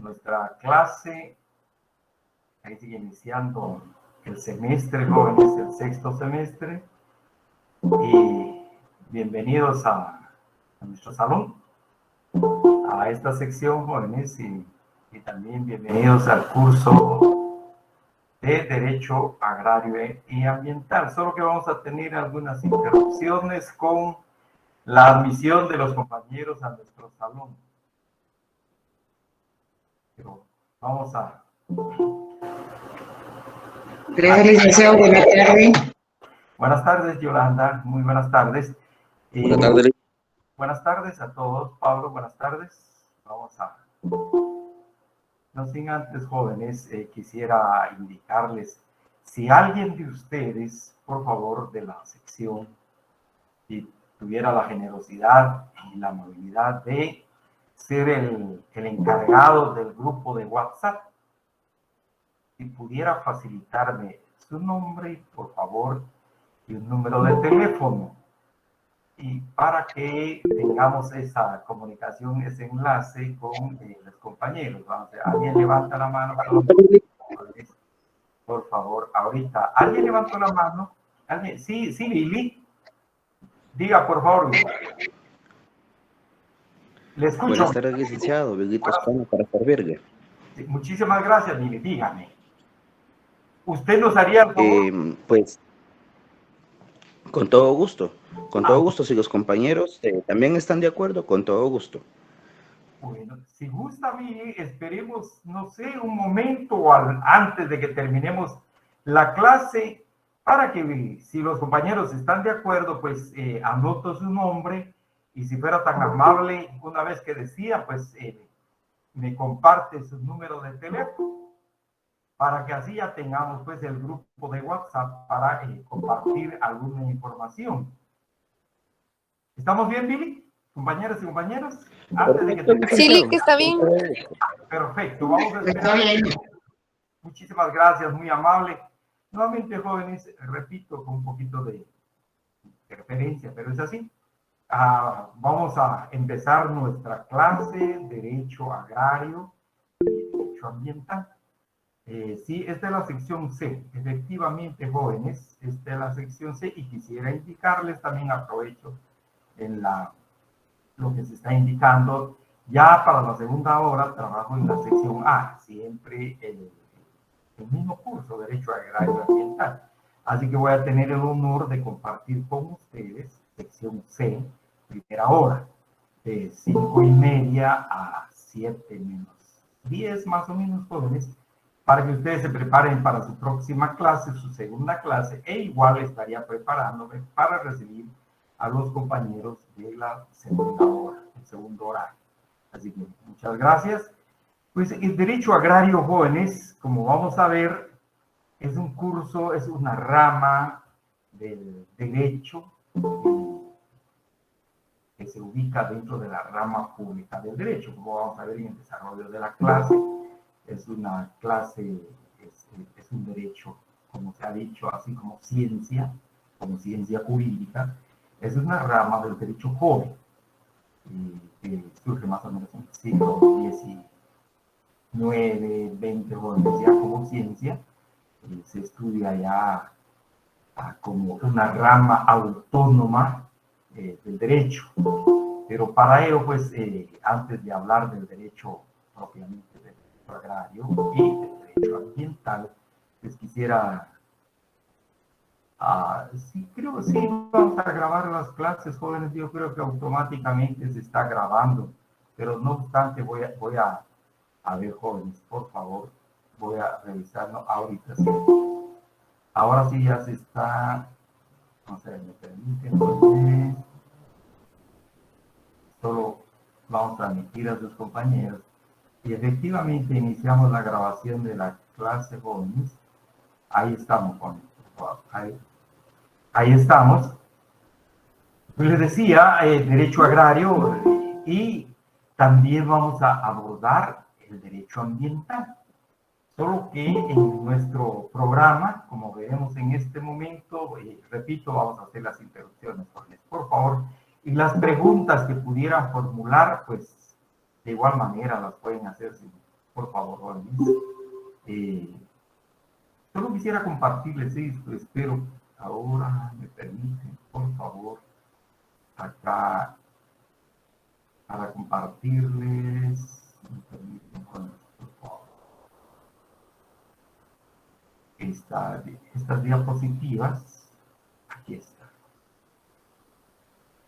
nuestra clase. Ahí sigue iniciando el semestre, jóvenes, el sexto semestre. Y bienvenidos a nuestro salón, a esta sección, jóvenes, y también bienvenidos al curso de Derecho Agrario y Ambiental. Solo que vamos a tener algunas interrupciones con la admisión de los compañeros a nuestro salón. Pero vamos a... Gracias, licenciado. Buenas tardes. Buenas tardes, Yolanda. Muy buenas tardes. Buenas tardes. Buenas tardes a todos. Pablo, buenas tardes. Vamos a... No sin antes, jóvenes, quisiera indicarles, si alguien de ustedes, por favor, de la sección, si tuviera la generosidad y la amabilidad de ser el encargado del grupo de WhatsApp, si pudiera facilitarme su nombre, por favor, y un número de teléfono, y para que tengamos esa comunicación, ese enlace con los compañeros. Vamos a ver, ¿alguien levanta la mano? Por favor, ahorita. ¿Alguien levantó la mano? ¿Alguien? Sí, sí, Lili. Diga, por favor. Le escucho. Buenas tardes, licenciado. Benito Espana para servirle. Sí, muchísimas gracias, Lili. Dígame. ¿Usted nos haría el favor? Pues, con todo gusto. Con todo gusto. Si los compañeros también están de acuerdo, con todo gusto. Bueno, si gusta, Lili, esperemos, no sé, un momento antes de que terminemos la clase para que, si los compañeros están de acuerdo, pues anoto su nombre y si fuera tan amable, una vez que decía, pues me comparte su número de teléfono para que así ya tengamos pues el grupo de WhatsApp para compartir alguna información. ¿Estamos bien, Billy? Compañeras y compañeros, antes de que Sí, Lick, está bien. Perfecto, vamos a esperar. Muchísimas gracias, muy amable. Nuevamente, jóvenes, repito con un poquito de referencia, pero es así. Vamos a empezar nuestra clase Derecho Agrario y Derecho Ambiental. Sí, esta es la sección C. Efectivamente, jóvenes, esta es la sección C y quisiera indicarles también, aprovecho en lo que se está indicando, ya para la segunda hora trabajo en la sección A, siempre el mismo curso, Derecho Agrario y Ambiental. Así que voy a tener el honor de compartir con ustedes, sección C, primera hora, de 5:30 a 7 menos 10, más o menos, jóvenes, para que ustedes se preparen para su próxima clase, su segunda clase, e igual estaría preparándome para recibir a los compañeros de la segunda hora, el segundo horario. Así que muchas gracias. Pues el Derecho Agrario, jóvenes, como vamos a ver, es un curso, es una rama del derecho que se ubica dentro de la rama pública del derecho, como vamos a ver en el desarrollo de la clase. Es una clase, es un derecho, como se ha dicho, así como ciencia jurídica. Es una rama del derecho joven, que surge más o menos en el siglo XIX, XX, jóvenes, ya como ciencia. Se estudia ya como una rama autónoma del derecho. Pero para ello, pues, antes de hablar del derecho propiamente del derecho agrario y del derecho ambiental, pues quisiera... sí, creo que sí, vamos a grabar las clases, jóvenes. Yo creo que automáticamente se está grabando, pero no obstante voy a ver, jóvenes, por favor, voy a revisarlo ahorita. Sí. Ahora sí ya se está, no sé, me permiten, jóvenes. Solo vamos a admitir a sus compañeros y efectivamente iniciamos la grabación de la clase, jóvenes. Ahí estamos, jóvenes, por favor. Ahí estamos. Pues les decía, derecho agrario y también vamos a abordar el derecho ambiental. Solo que en nuestro programa, como veremos en este momento, repito, vamos a hacer las interrupciones, por favor, y las preguntas que pudieran formular, pues de igual manera las pueden hacer por favor, jóvenes. Solo quisiera compartirles esto, espero ahora me permiten, por favor, acá para compartirles, me permiten, por favor, estas diapositivas. Aquí está.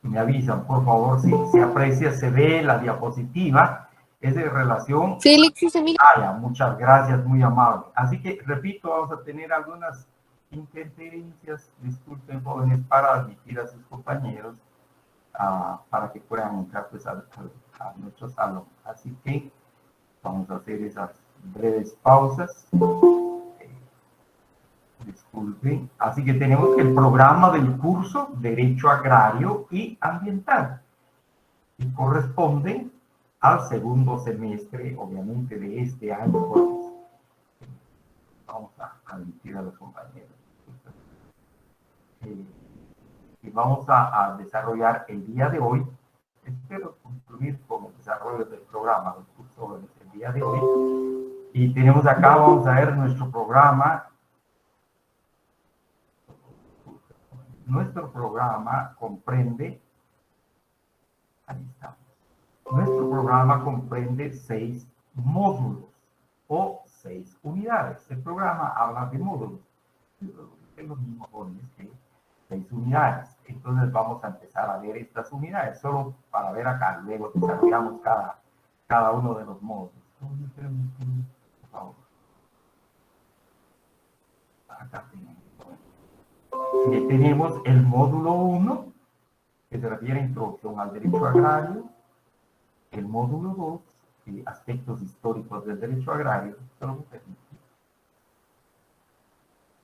Me avisan, por favor, si se aprecia, se ve la diapositiva. Es de relación. Sí, Alexis, Emilio. Muchas gracias, muy amable. Así que, repito, vamos a tener algunas interferencias, disculpen, jóvenes, para admitir a sus compañeros para que puedan entrar pues, a nuestro salón. Así que vamos a hacer esas breves pausas. Disculpen. Así que tenemos el programa del curso Derecho Agrario y Ambiental, y corresponde al segundo semestre, obviamente, de este año. Vamos a admitir a los compañeros. Y vamos a desarrollar el día de hoy, espero concluir con el desarrollo del programa del curso el día de hoy. Y tenemos acá, vamos a ver nuestro programa. Nuestro programa comprende, ahí estamos. Nuestro programa comprende 6 módulos o 6 unidades. El programa habla de módulos. Es lo mismo con 6 unidades. Entonces vamos a empezar a ver estas unidades, solo para ver acá. Luego desarrollamos cada uno de los módulos. Por favor. Acá tenemos el módulo 1, que se refiere a introducción al derecho agrario. El módulo 2, aspectos históricos del derecho agrario.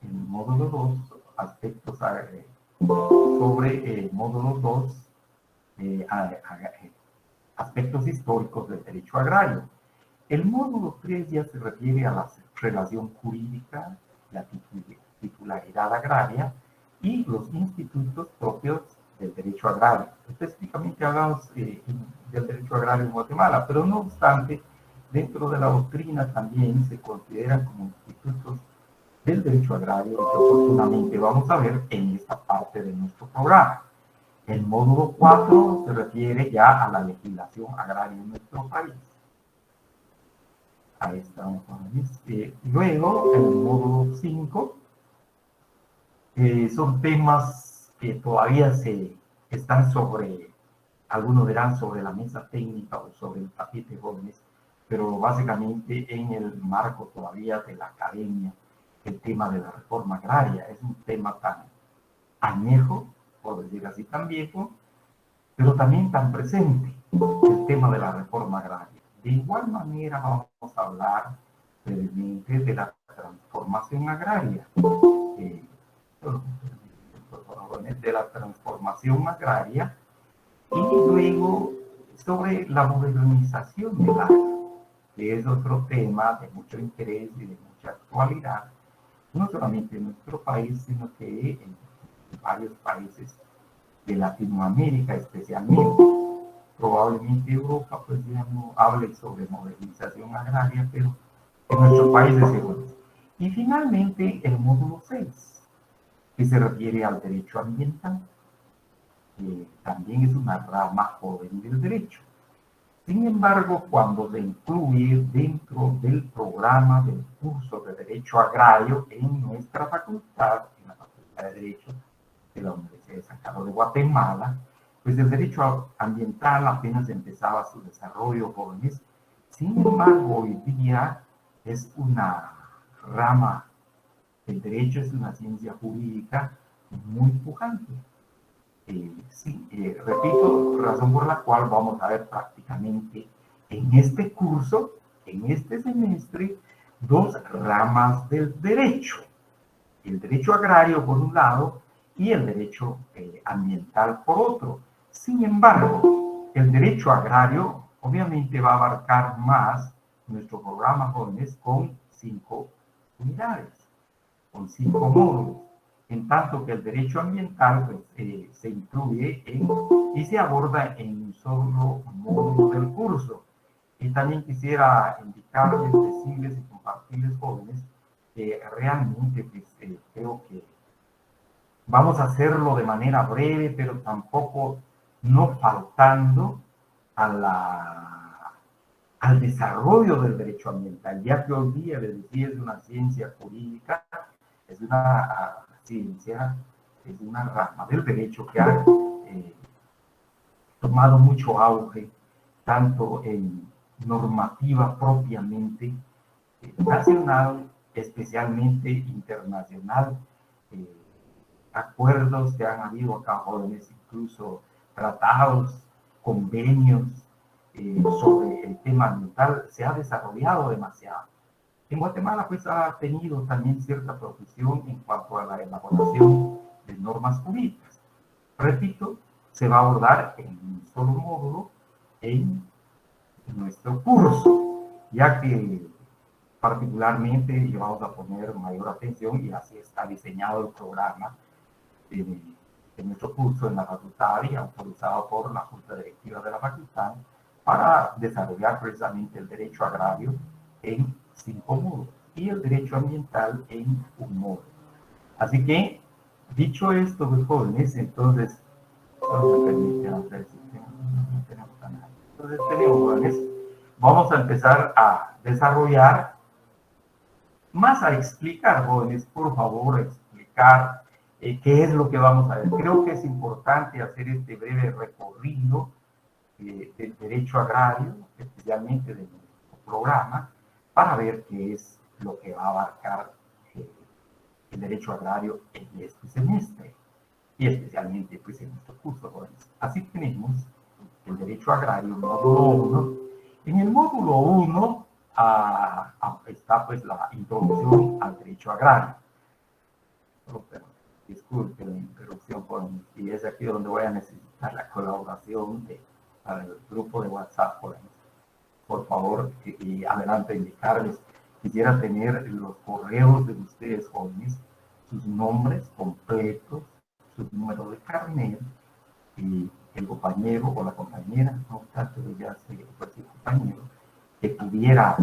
El módulo 2, aspectos sobre el módulo 2, aspectos históricos del derecho agrario. El módulo 3 ya se refiere a la relación jurídica, la titularidad agraria y los institutos propios del derecho agrario. Específicamente hablamos del derecho agrario en Guatemala, pero no obstante, dentro de la doctrina también se consideran como institutos del derecho agrario, que oportunamente vamos a ver en esta parte de nuestro programa. El módulo 4 se refiere ya a la legislación agraria en nuestro país. Ahí estamos. Luego, el módulo 5 son temas que todavía están algunos verán sobre la mesa técnica o sobre el tapete, jóvenes, pero básicamente en el marco todavía de la academia, el tema de la reforma agraria es un tema tan añejo, por decir así, tan viejo, pero también tan presente, el tema de la reforma agraria. De igual manera vamos a hablar brevemente de la transformación agraria, y luego sobre la modernización del agro, que es otro tema de mucho interés y de mucha actualidad, no solamente en nuestro país, sino que en varios países de Latinoamérica especialmente. Probablemente Europa pues ya no hable sobre modernización agraria, pero en nuestro país es seguro. Y finalmente el módulo 6, que se refiere al derecho ambiental, que también es una rama joven del derecho. Sin embargo, cuando se incluye dentro del programa del curso de Derecho Agrario en nuestra facultad, en la Facultad de Derecho de la Universidad de San Carlos de Guatemala, pues el derecho ambiental apenas empezaba su desarrollo, jóvenes. Sin embargo, hoy día es una rama, el derecho es una ciencia jurídica muy pujante. Repito, razón por la cual vamos a ver prácticamente en este curso, en este semestre, 2 ramas del derecho. El derecho agrario por un lado y el derecho ambiental por otro. Sin embargo, el derecho agrario obviamente va a abarcar más nuestro programa jóvenes con 5 unidades, con 5 módulos. En tanto que el derecho ambiental pues, se incluye y se aborda en un solo módulo del curso. Y también quisiera indicar explicarles, decirles y compartirles, jóvenes, que realmente pues, creo que vamos a hacerlo de manera breve, pero tampoco no faltando al desarrollo del derecho ambiental, ya que hoy día, les decía, es una ciencia jurídica, es una ciencia, es una rama del derecho que ha tomado mucho auge, tanto en normativa propiamente nacional, especialmente internacional, acuerdos que han habido acá, jóvenes, incluso tratados, convenios sobre el tema ambiental, se ha desarrollado demasiado. En Guatemala, pues, ha tenido también cierta profesión en cuanto a la elaboración de normas jurídicas. Repito, se va a abordar en un solo módulo en nuestro curso, ya que particularmente le vamos a poner mayor atención, y así está diseñado el programa de nuestro curso en la facultad y autorizado por la Junta Directiva de la facultad para desarrollar precisamente el derecho agrario en 5 módulos y el derecho ambiental en 1 módulo. Así que, dicho esto, pues, jóvenes, entonces, entonces tenemos, jóvenes, vamos a empezar a desarrollar, más a explicar, jóvenes, por favor, explicar qué es lo que vamos a ver. Creo que es importante hacer este breve recorrido del derecho agrario, especialmente de nuestro programa, para ver qué es lo que va a abarcar el derecho agrario en este semestre, y especialmente pues, en nuestro curso, jóvenes. Así tenemos el derecho agrario, módulo 1. En el módulo 1 está pues la introducción al derecho agrario. Disculpe la interrupción, jóvenes, y es aquí donde voy a necesitar la colaboración para el grupo de WhatsApp, jóvenes. Por favor, y adelante indicarles, quisiera tener los correos de ustedes, jóvenes, sus nombres completos, sus números de carnet, y el compañero o la compañera, no obstante de ya ser pues, el compañero, que pudiera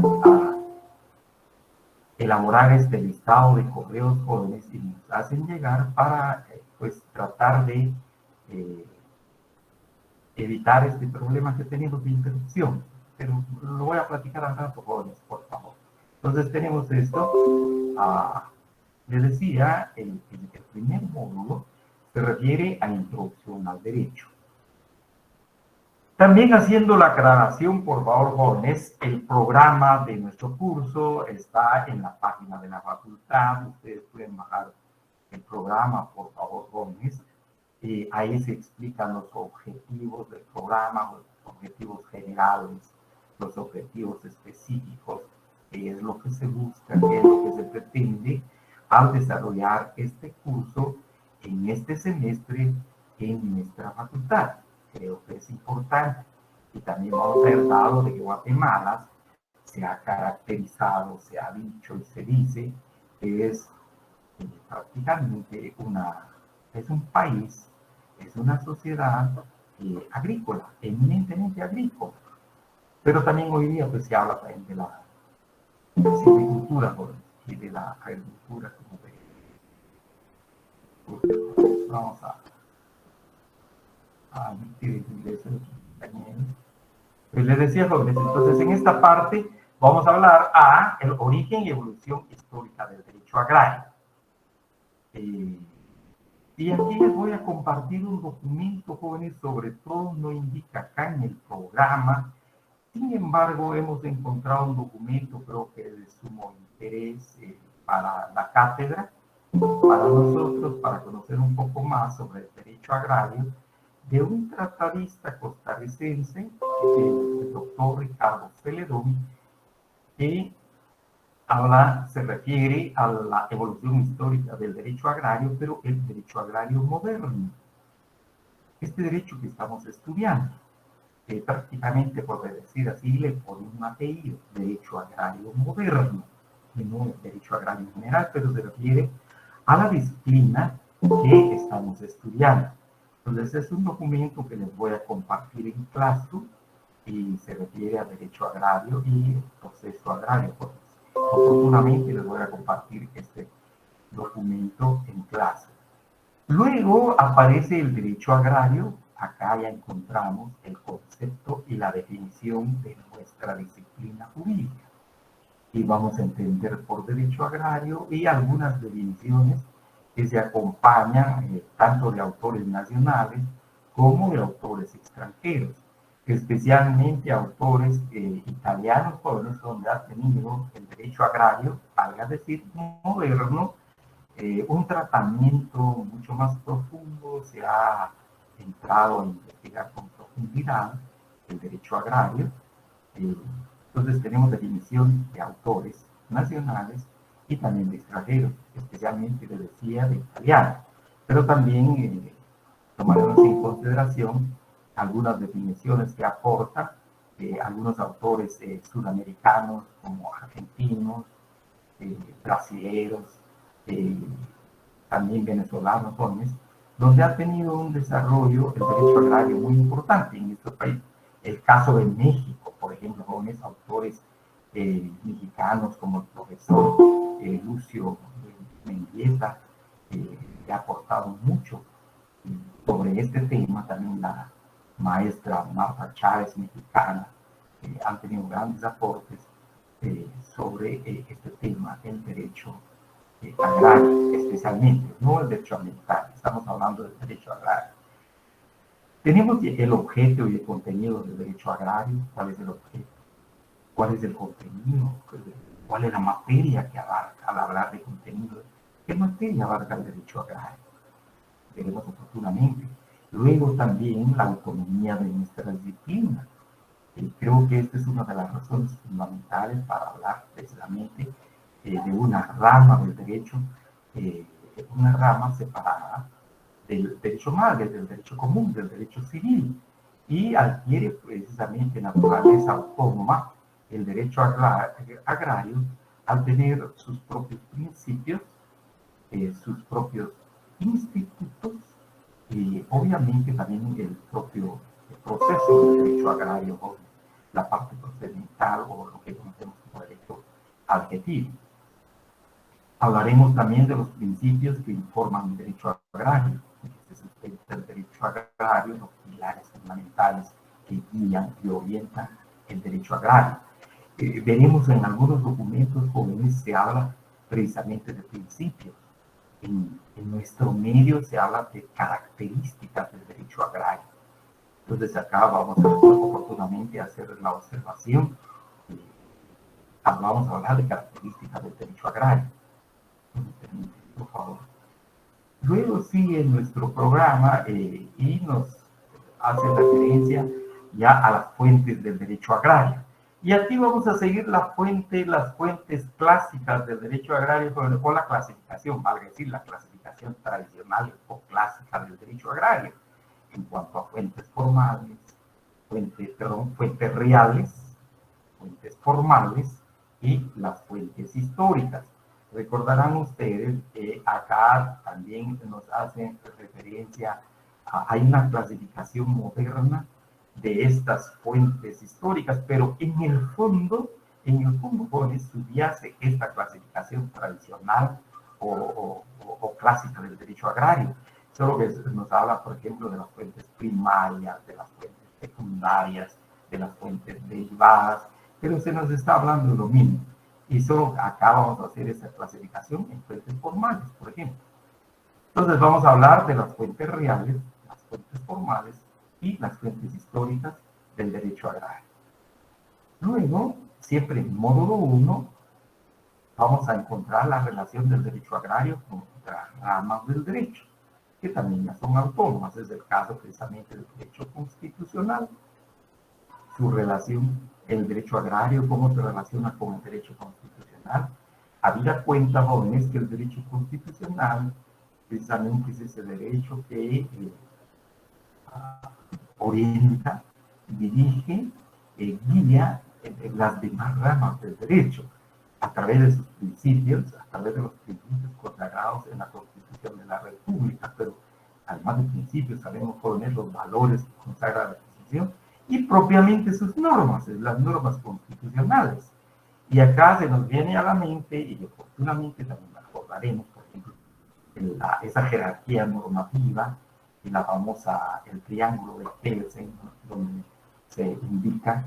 elaborar este listado de correos, jóvenes, y nos hacen llegar para pues tratar de evitar este problema que tenemos de interrupción. Pero lo voy a platicar al rato, jóvenes, por favor. Entonces tenemos esto. Les decía, el primer módulo se refiere a introducción al derecho. También haciendo la aclaración, por favor, jóvenes, el programa de nuestro curso está en la página de la facultad. Ustedes pueden bajar el programa, por favor, jóvenes. Ahí se explican los objetivos del programa, los objetivos generales, los objetivos específicos, qué es lo que se busca, qué es lo que se pretende al desarrollar este curso en este semestre en nuestra facultad. Creo que es importante. Y también vamos a ver dado de que Guatemala se ha caracterizado, se ha dicho y se dice que es prácticamente es un país, es una sociedad agrícola, eminentemente agrícola. Pero también hoy día pues, se habla también de la silvicultura y de la agricultura como de... Vamos a pues les decía, jóvenes, entonces en esta parte vamos a hablar el origen y evolución histórica del derecho agrario. Y aquí les voy a compartir un documento, jóvenes, sobre todo no indica acá en el programa. Sin embargo, hemos encontrado un documento, creo que es de sumo interés para la cátedra, para nosotros, para conocer un poco más sobre el derecho agrario, de un tratadista costarricense, el doctor Ricardo Celedón, que se refiere a la evolución histórica del derecho agrario, pero el derecho agrario moderno. Este derecho que estamos estudiando, prácticamente, por decir así, le pone un apellido, derecho agrario moderno, y no el derecho agrario general, pero se refiere a la disciplina que estamos estudiando. Entonces, es un documento que les voy a compartir en Classroom, y se refiere al derecho agrario y el proceso agrario. Pues, oportunamente les voy a compartir este documento en clase. Luego aparece el derecho agrario. Acá ya encontramos el concepto y la definición de nuestra disciplina jurídica. Y vamos a entender por derecho agrario y algunas definiciones que se acompañan tanto de autores nacionales como de autores extranjeros, especialmente autores italianos, jóvenes, donde ha tenido el derecho agrario, valga decir, moderno, un tratamiento mucho más profundo. Se ha entrado a investigar con profundidad el derecho agrario. Entonces tenemos definición de autores nacionales y también de extranjeros, especialmente, les decía, de italiano. Pero también tomaremos en consideración algunas definiciones que aportan algunos autores sudamericanos como argentinos, brasileños, también venezolanos, jóvenes, donde ha tenido un desarrollo el derecho agrario muy importante en nuestro país. El caso de México, por ejemplo, jóvenes autores mexicanos como el profesor Lucio Mendieta, que ha aportado mucho sobre este tema. También la maestra Marta Chávez, mexicana, han tenido grandes aportes sobre este tema, el derecho agrario, especialmente, no el derecho ambiental, estamos hablando del derecho agrario. Tenemos el objeto y el contenido del derecho agrario. ¿Cuál es el objeto? ¿Cuál es el contenido? ¿Cuál es la materia que abarca? Al hablar de contenido, ¿qué materia abarca el derecho agrario? Veremos oportunamente. Luego también la autonomía de nuestra disciplina. Creo que esta es una de las razones fundamentales para hablar precisamente de una rama del derecho, una rama separada del derecho madre, del derecho común, del derecho civil, y adquiere precisamente naturaleza autónoma el derecho agrario al tener sus propios principios, sus propios institutos y obviamente también el propio proceso del derecho agrario, o la parte procedimental o lo que conocemos como derecho adjetivo. Hablaremos también de los principios que informan el derecho agrario, que se sustenta el derecho agrario, los pilares fundamentales que guían y orientan el derecho agrario. Veremos en algunos documentos jóvenes se habla precisamente de principios. En nuestro medio se habla de características del derecho agrario. Entonces acá vamos a oportunamente hacer la observación. Vamos a hablar de características del derecho agrario. Por favor. Luego sigue nuestro programa y nos hace referencia ya a las fuentes del derecho agrario. Y aquí vamos a seguir las fuentes clásicas del derecho agrario o la clasificación, vale decir, la clasificación tradicional o clásica del derecho agrario en cuanto a fuentes formales, fuentes reales, fuentes formales y las fuentes históricas. Recordarán ustedes que acá también nos hacen referencia hay una clasificación moderna de estas fuentes históricas, pero en el fondo subyace esta clasificación tradicional o clásica del derecho agrario. Solo que nos habla, por ejemplo, de las fuentes primarias, de las fuentes secundarias, de las fuentes derivadas, pero se nos está hablando de lo mismo. Y solo acá vamos a hacer esta clasificación en fuentes formales, por ejemplo. Entonces vamos a hablar de las fuentes reales, las fuentes formales y las fuentes históricas del derecho agrario. Luego, siempre en módulo 1, vamos a encontrar la relación del derecho agrario con otras ramas del derecho, que también ya son autónomas. Es el caso precisamente del derecho constitucional. Su relación, el derecho agrario, cómo se relaciona con el derecho constitucional. Habida cuenta, jóvenes, que el derecho constitucional precisamente es ese derecho que orienta, dirige, guía las demás ramas del derecho a través de sus principios, a través de los principios consagrados en la Constitución de la República. Pero además de principios, sabemos poner los valores que consagra la Constitución y propiamente sus normas, las normas constitucionales. Y acá se nos viene a la mente, y oportunamente también acordaremos, por ejemplo, esa jerarquía normativa y la famosa, el triángulo de Kelsen, donde se indica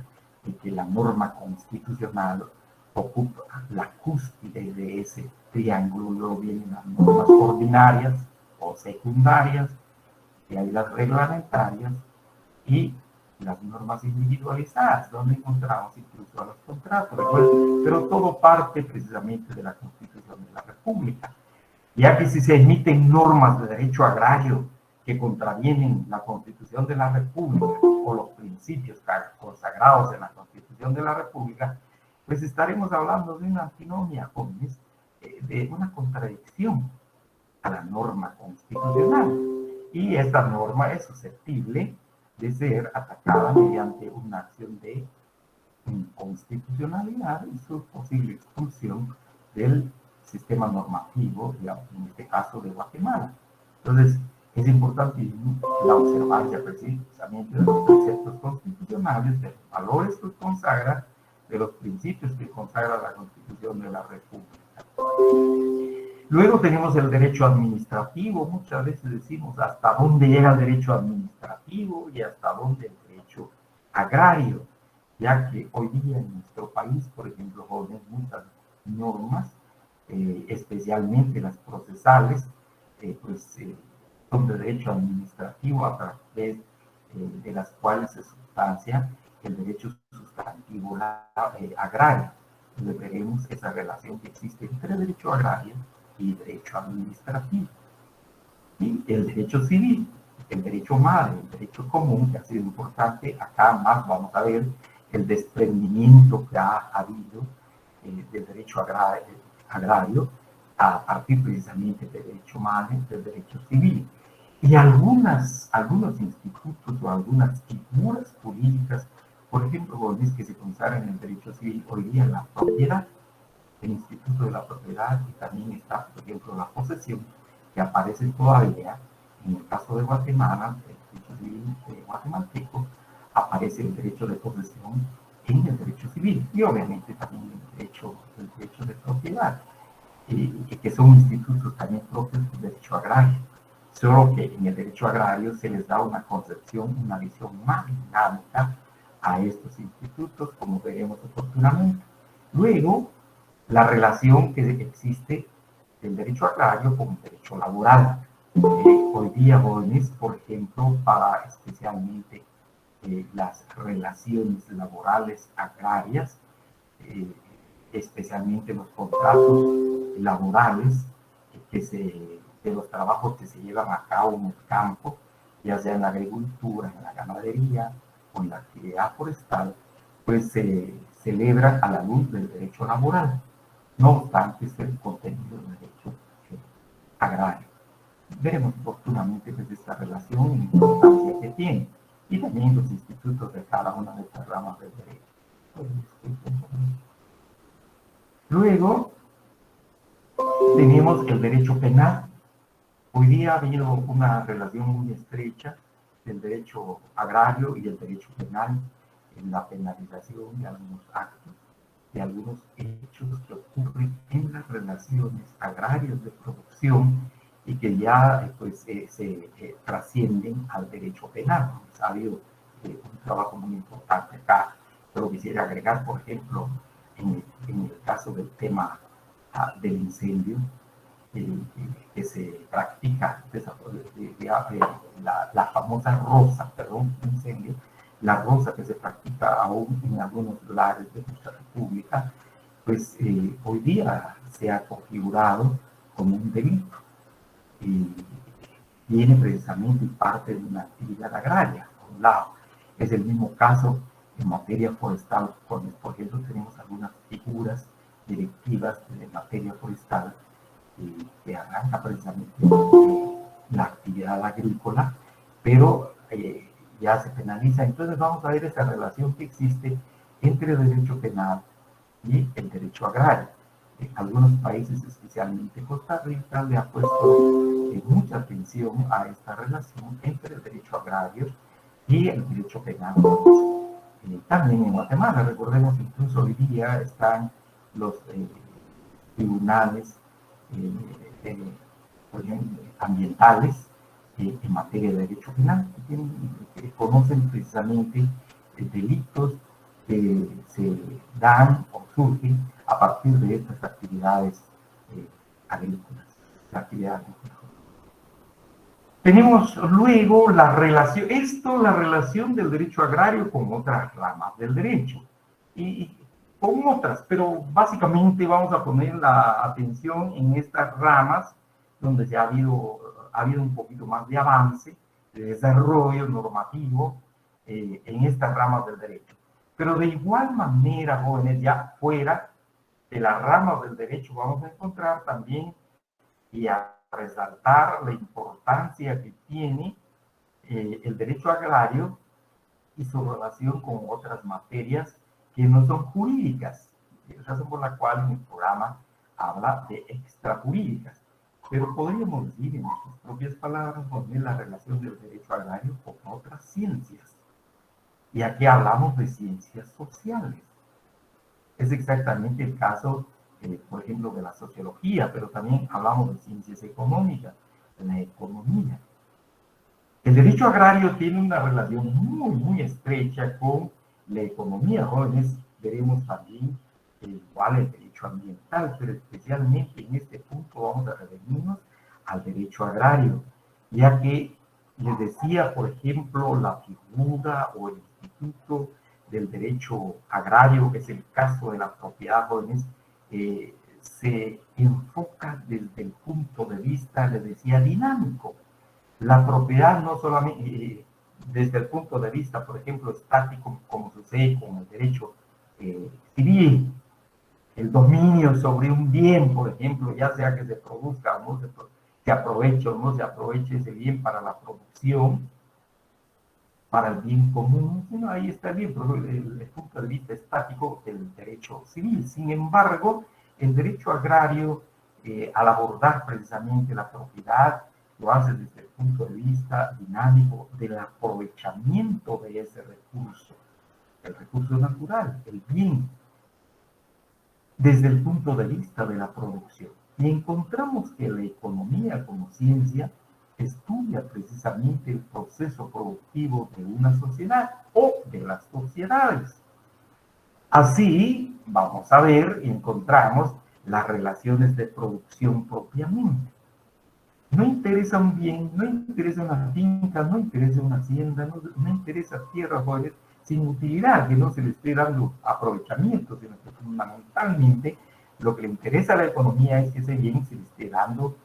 que la norma constitucional ocupa la cúspide de ese triángulo. Luego vienen las normas ordinarias o secundarias, y hay las reglamentarias y las normas individualizadas, donde encontramos incluso a los contratos, pero todo parte precisamente de la Constitución de la República, ya que si se emiten normas de derecho agrario que contravienen la Constitución de la República o los principios consagrados en la Constitución de la República, pues estaremos hablando de una antinomia, jóvenes, de una contradicción a la norma constitucional. Y esta norma es susceptible de ser atacada mediante una acción de inconstitucionalidad y su posible expulsión del sistema normativo, en este caso de Guatemala. Entonces, es importante la observancia precisamente de los preceptos constitucionales, de los valores que consagra, de los principios que consagra la Constitución de la República. Luego tenemos el derecho administrativo. Muchas veces decimos hasta dónde llega el derecho administrativo y hasta dónde el derecho agrario, ya que hoy día en nuestro país, por ejemplo, jóvenes, muchas normas, especialmente las procesales, son de derecho administrativo, a través de las cuales se sustancia el derecho sustantivo agrario. Entonces veremos esa relación que existe entre derecho agrario y derecho administrativo. Y el derecho civil, el derecho madre, el derecho común, que ha sido importante. Acá más vamos a ver el desprendimiento que ha habido del derecho agrario a partir precisamente del derecho madre, del derecho civil. Y algunos institutos o algunas figuras jurídicas, por ejemplo, que se consagran en el derecho civil, hoy día la propiedad, el instituto de la propiedad, y también está, por ejemplo, la posesión, que aparece todavía en el caso de Guatemala, el derecho civil guatemalteco, aparece el derecho de posesión en el derecho civil, y obviamente también el derecho de propiedad, que son institutos también propios del derecho agrario, solo que en el derecho agrario se les da una concepción, una visión más dinámica a estos institutos, como veremos oportunamente. Luego, la relación que existe del derecho agrario con el derecho laboral. Hoy día, jóvenes, por ejemplo, para especialmente las relaciones laborales agrarias, especialmente los contratos laborales de los trabajos que se llevan a cabo en el campo, ya sea en la agricultura, en la ganadería o en la actividad forestal, pues se celebran a la luz del derecho laboral. No obstante, es el contenido del derecho agrario. Veremos oportunamente desde esta relación y la importancia que tiene, y también los institutos de cada una de estas ramas del derecho. Luego, tenemos el derecho penal. Hoy día ha habido una relación muy estrecha del derecho agrario y el derecho penal en la penalización de algunos actos, de algunos hechos que ocurren en las relaciones agrarias de producción y que ya se trascienden al derecho penal. Ha habido un trabajo muy importante acá, pero quisiera agregar, por ejemplo, en el caso del tema del incendio, que se practica la famosa rosa, incendio, la rosa que se practica aún en algunos lugares de nuestra república, pues hoy día se ha configurado como un delito y viene precisamente parte de una actividad agraria, por un lado. Es el mismo caso en materia forestal, por ejemplo, tenemos algunas figuras directivas de materia forestal que arranca precisamente la actividad agrícola, pero ya se penaliza. Entonces vamos a ver esa relación que existe entre el derecho penal y el derecho agrario. En algunos países, especialmente Costa Rica, le ha puesto mucha atención a esta relación entre el derecho agrario y el derecho penal. también en Guatemala. Recordemos que incluso hoy día están los tribunales por ejemplo, ambientales en materia de derecho penal, que conocen precisamente delitos que se dan o surgen a partir de estas actividades agrícolas, Tenemos luego la relación del derecho agrario con otras ramas del derecho y con otras, pero básicamente vamos a poner la atención en estas ramas donde ha habido un poquito más de avance, de desarrollo normativo en estas ramas del derecho. Pero de igual manera, jóvenes, ya fuera de las ramas del derecho vamos a encontrar también y a resaltar la importancia que tiene el derecho agrario y su relación con otras materias que no son jurídicas, razón por la cual en el programa habla de extrajurídicas. Pero podríamos decir en nuestras propias palabras también la relación del derecho agrario con otras ciencias. Y aquí hablamos de ciencias sociales. Es exactamente el caso, por ejemplo, de la sociología, pero también hablamos de ciencias económicas, de la economía. El derecho agrario tiene una relación muy estrecha con la economía. Jóvenes, veremos también igual el derecho ambiental, pero especialmente en este punto vamos a referirnos al derecho agrario, ya que les decía, por ejemplo, la figura o el instituto del derecho agrario, que es el caso de la propiedad, jóvenes, se enfoca desde el punto de vista, les decía, dinámico. La propiedad no solamente desde el punto de vista, por ejemplo, estático, como sucede con el derecho civil, el dominio sobre un bien, por ejemplo, ya sea que se produzca o no se aproveche o no se aproveche ese bien para la producción, para el bien común, sino ahí está bien, pero el punto de vista estático del derecho civil. Sin embargo, el derecho agrario, al abordar precisamente la propiedad, lo hace desde el punto de vista dinámico del aprovechamiento de ese recurso, el recurso natural, el bien, desde el punto de vista de la producción. Y encontramos que la economía como ciencia estudia precisamente el proceso productivo de una sociedad o de las sociedades. Así, vamos a ver y encontramos las relaciones de producción propiamente. No interesa un bien, no interesa una finca, no interesa una hacienda, no interesa tierra, jóvenes, sin utilidad, que no se le esté dando aprovechamiento, sino que fundamentalmente lo que le interesa a la economía es que ese bien se le esté dando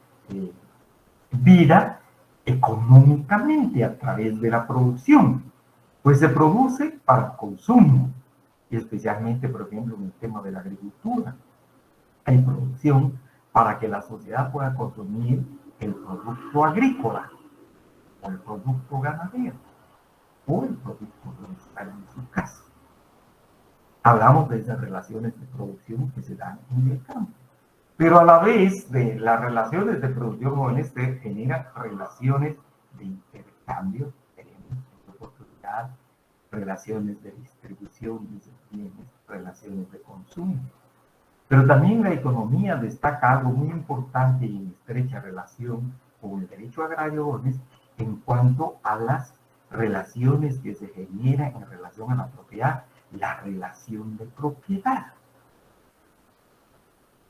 vida económicamente a través de la producción. Pues se produce para el consumo, y especialmente, por ejemplo, en el tema de la agricultura. Hay producción para que la sociedad pueda consumir el producto agrícola, o el producto ganadero, o el producto forestal en su caso. Hablamos de esas relaciones de producción que se dan en el campo. Pero a la vez de las relaciones de producción jóvenes se generan relaciones de intercambio, tenemos oportunidad, relaciones de distribución de bienes, relaciones de consumo. Pero también la economía destaca algo muy importante y en estrecha relación con el derecho agrario jóvenes en cuanto a las relaciones que se generan en relación a la propiedad, la relación de propiedad.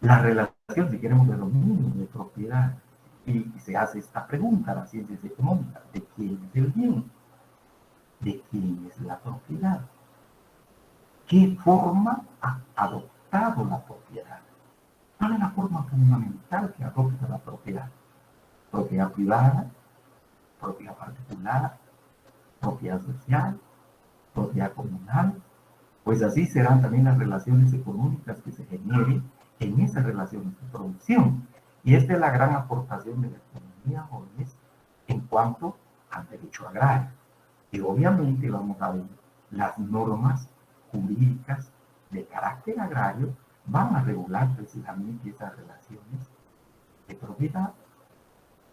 La relación, si queremos, de dominio, de propiedad. Y se hace esta pregunta a las ciencias económicas: ¿de quién es el bien? ¿De quién es la propiedad? ¿Qué forma ha adoptado la propiedad? ¿Cuál es la forma fundamental que adopta la propiedad? Propiedad privada, propiedad particular, propiedad social, propiedad comunal. Pues así serán también las relaciones económicas que se generen en esas relaciones de producción. Y esta es la gran aportación de la economía, jóvenes, en cuanto al derecho agrario. Y obviamente vamos a ver las normas jurídicas de carácter agrario van a regular precisamente esas relaciones de propiedad,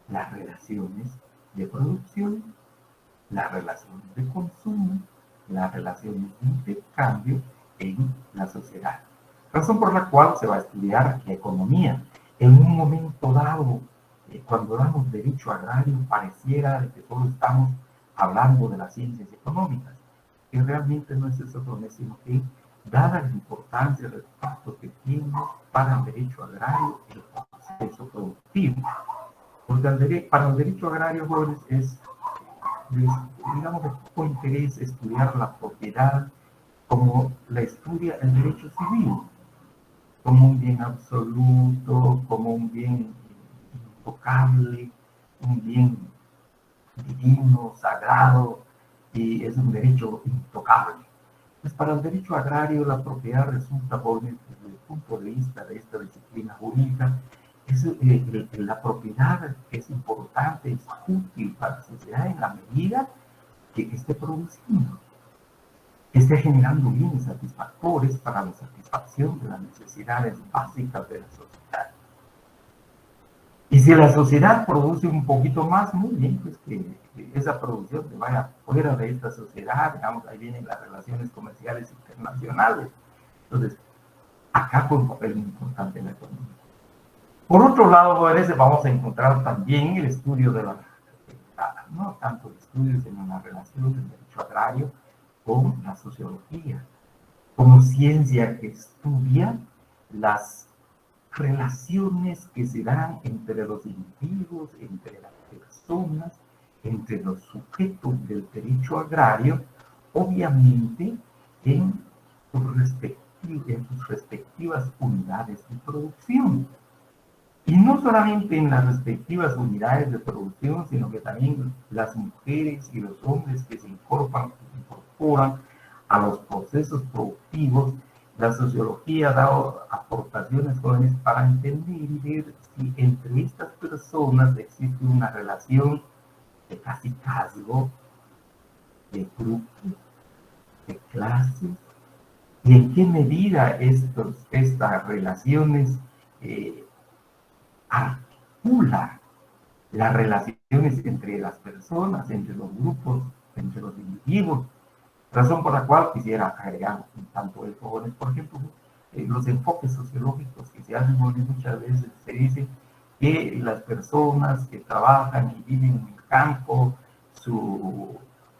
las relaciones de producción, las relaciones de consumo, las relaciones de intercambio en la sociedad. Razón por la cual se va a estudiar la economía. En un momento dado, cuando damos derecho agrario, pareciera de que solo estamos hablando de las ciencias económicas, que realmente no es eso, sino que, dada la importancia del impacto que tiene para el derecho agrario el proceso productivo. Porque para el derecho agrario, jóvenes, digamos, de poco interés estudiar la propiedad como la estudia el derecho civil, como un bien absoluto, como un bien intocable, un bien divino, sagrado, y es un derecho intocable. Pues para el derecho agrario la propiedad resulta, jóvenes, desde el punto de vista de esta disciplina jurídica, la propiedad es importante, es útil para la sociedad en la medida que esté produciendo, esté generando bienes satisfactorios para la satisfacción de las necesidades básicas de la sociedad. Y si la sociedad produce un poquito más, muy bien, pues que esa producción se vaya fuera de esta sociedad, digamos, ahí vienen las relaciones comerciales internacionales. Entonces, acá fue un papel muy importante en la economía. Por otro lado, jóvenes, vamos a encontrar también el estudio de no tanto el estudio, sino la relación del derecho agrario con la sociología, como ciencia que estudia las relaciones que se dan entre los individuos, entre las personas, entre los sujetos del derecho agrario, obviamente en sus respectivas unidades de producción. Y no solamente en las respectivas unidades de producción, sino que también las mujeres y los hombres que se incorporan a los procesos productivos. La sociología ha dado aportaciones jóvenes para entender y ver si entre estas personas existe una relación de cacicazgo, de grupos, de clases, y en qué medida estas relaciones articula las relaciones entre las personas, entre los grupos, entre los individuos. Razón por la cual quisiera agregar un tanto de jóvenes, por ejemplo, los enfoques sociológicos que se hacen muchas veces se dice que las personas que trabajan y viven en el campo, su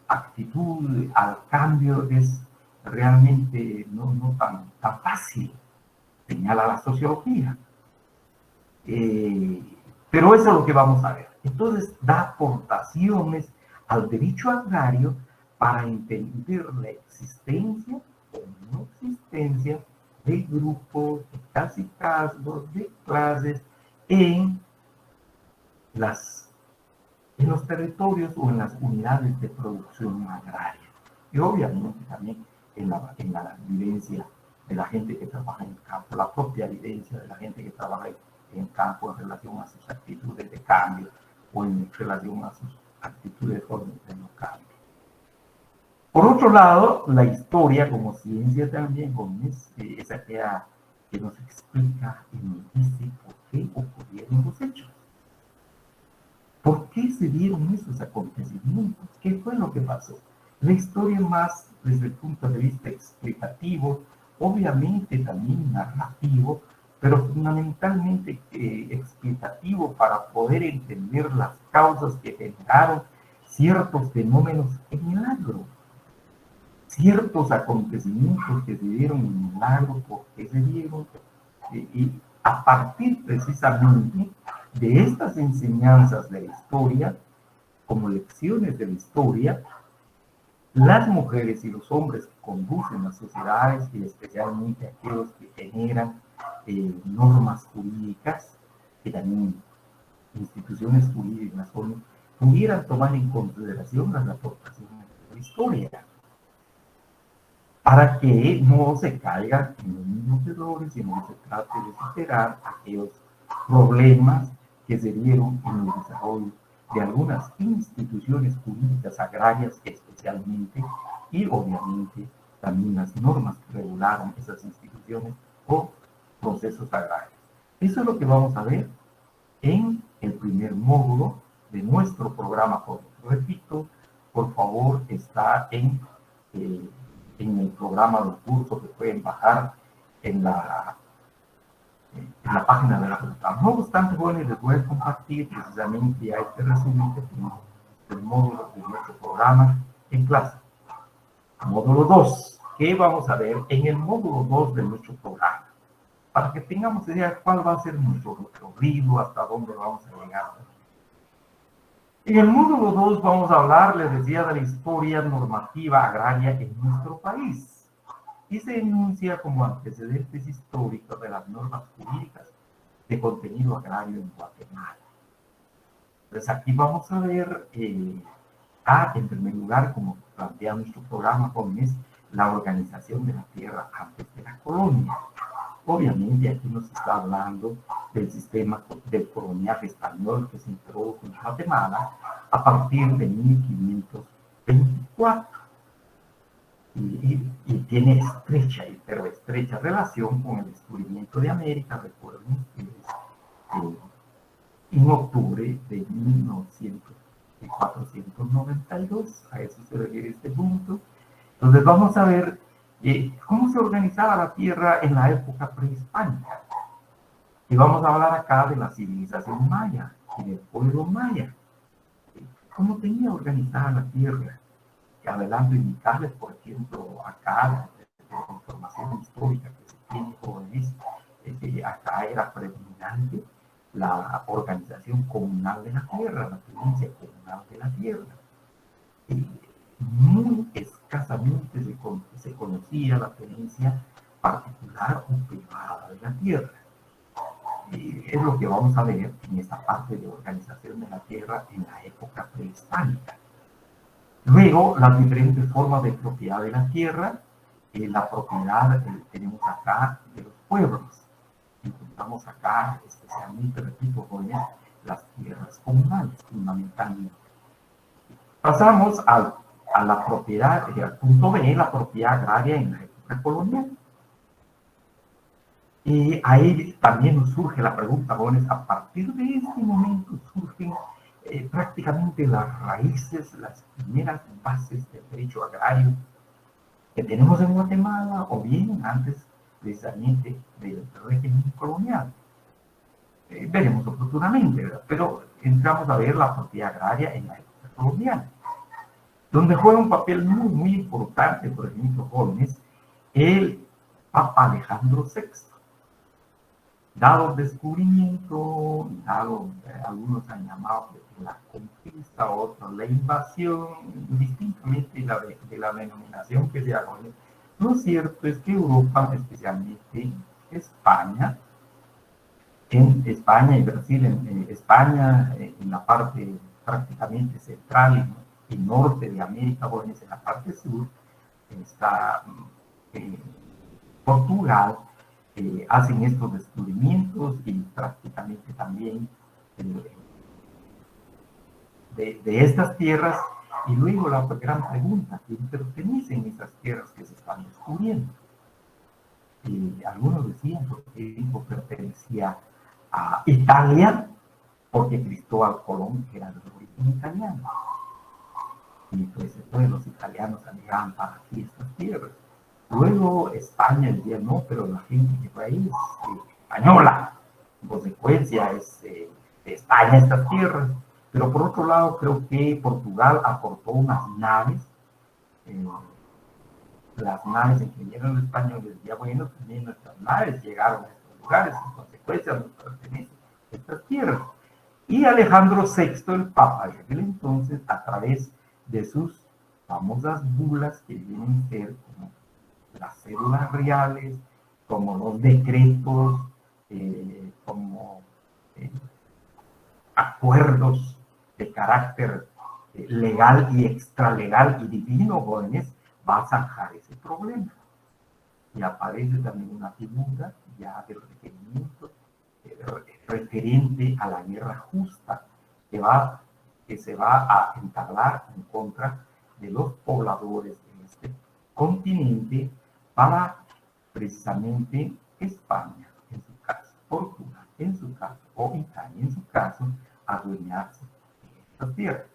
actitud al cambio es realmente no tan fácil, señala la sociología. Pero eso es lo que vamos a ver. Entonces, da aportaciones al derecho agrario para entender la existencia o no existencia de grupos, de cacicazgos, de clases en los territorios o en las unidades de producción agraria. Y obviamente también en la vivencia de la gente que trabaja en el campo, la propia vivencia de la gente que trabaja en el campo en relación a sus actitudes de cambio o en relación a sus actitudes de no cambio. Por otro lado, la historia como ciencia también, es aquella que nos explica y nos dice por qué ocurrieron los hechos. ¿Por qué se dieron esos acontecimientos? ¿Qué fue lo que pasó? La historia más desde el punto de vista explicativo, obviamente también narrativo, pero fundamentalmente explicativo para poder entender las causas que generaron ciertos fenómenos en el agro, ciertos acontecimientos que se dieron en el agro, por qué se dieron, y a partir precisamente de estas enseñanzas de la historia, como lecciones de la historia, las mujeres y los hombres que conducen las sociedades, y especialmente aquellos que generan normas jurídicas, que también instituciones jurídicas pudieran tomar en consideración las aportaciones de la historia, para que no se caigan en los mismos errores, sino que se trate de superar aquellos problemas que se dieron en el desarrollo de algunas instituciones jurídicas agrarias especialmente, y obviamente también las normas que regularon esas instituciones o procesos agrarios. Eso es lo que vamos a ver en el primer módulo de nuestro programa. Repito, por favor, está en en el programa del curso que pueden bajar en la página de la facultad. No obstante, jóvenes, les voy a compartir precisamente a este resumen que tenemos del módulo de nuestro programa en clase. Módulo 2. ¿Qué vamos a ver en el módulo 2 de nuestro programa? Para que tengamos idea de cuál va a ser nuestro recorrido, hasta dónde vamos a llegar. En el módulo 2 vamos a hablar, les decía, de la historia normativa agraria en nuestro país. Y se enuncia como antecedentes históricos de las normas jurídicas de contenido agrario en Guatemala. Entonces aquí vamos a ver, en primer lugar, como plantea nuestro programa jóvenes, la organización de la tierra antes de la colonia. Obviamente aquí nos está hablando del sistema del coloniaje español que se introdujo en Guatemala a partir de 1524. Y tiene pero estrecha relación con el descubrimiento de América. Recuerden ustedes, en octubre de 1492, a eso se refiere este punto. Entonces vamos a ver cómo se organizaba la tierra en la época prehispánica. Y vamos a hablar acá de la civilización maya y del pueblo maya. ¿Cómo tenía organizada la tierra? Adelanto indicarles, por ejemplo, acá, la información histórica que se tiene jóvenes, acá era predominante la organización comunal de la tierra, la tenencia comunal de la tierra. Muy escasamente se conocía la tenencia particular o privada de la tierra. Es lo que vamos a ver en esta parte de organización de la tierra en la época prehispánica. Luego, las diferentes formas de propiedad de la tierra, la propiedad tenemos acá de los pueblos. Encontramos acá, especialmente, repito, jóvenes, las tierras comunales, fundamentalmente. Pasamos a la propiedad, al punto B, la propiedad agraria en la época colonial. Y ahí también nos surge la pregunta, jóvenes, a partir de este momento surgen prácticamente las raíces, las primeras bases del derecho agrario que tenemos en Guatemala, o bien antes precisamente del régimen colonial. Veremos oportunamente, ¿verdad? Pero entramos a ver la propiedad agraria en la época colonial, donde juega un papel muy, muy importante, por ejemplo, jóvenes, el Papa Alejandro VI. Dado el descubrimiento, algunos han llamado la conquista, otros la invasión, distintamente de la denominación que se haga. Lo cierto es que Europa, especialmente España, en España y Brasil, en España, en la parte prácticamente central y norte de América, jóvenes, en la parte sur, está Portugal. Hacen estos descubrimientos y prácticamente también de estas tierras. Y luego la gran pregunta, ¿quién pertenecen esas tierras que se están descubriendo? Algunos decían que pertenecía a Italia, porque Cristóbal Colón era de origen italiano. Y pues entonces los italianos llegaban para aquí estas tierras. Luego España decía, no, pero la gente que fue ahí es española. En consecuencia, es de España estas tierras. Pero por otro lado, creo que Portugal aportó unas naves. Las naves en que vinieron los españoles, decía, bueno, también nuestras naves llegaron a estos lugares. En consecuencia, nos pertenecen estas tierras. Y Alejandro VI, el Papa de aquel entonces, a través de sus famosas bulas que vienen a ser como las cédulas reales, como los decretos, como acuerdos de carácter legal y extralegal y divino, jóvenes, va a zanjar ese problema. Y aparece también una figura ya del requerimiento referente a la guerra justa que se va a entablar en contra de los pobladores de este continente para precisamente España, en su caso, Portugal, en su caso, o Italia, en su caso, adueñarse de estas tierras.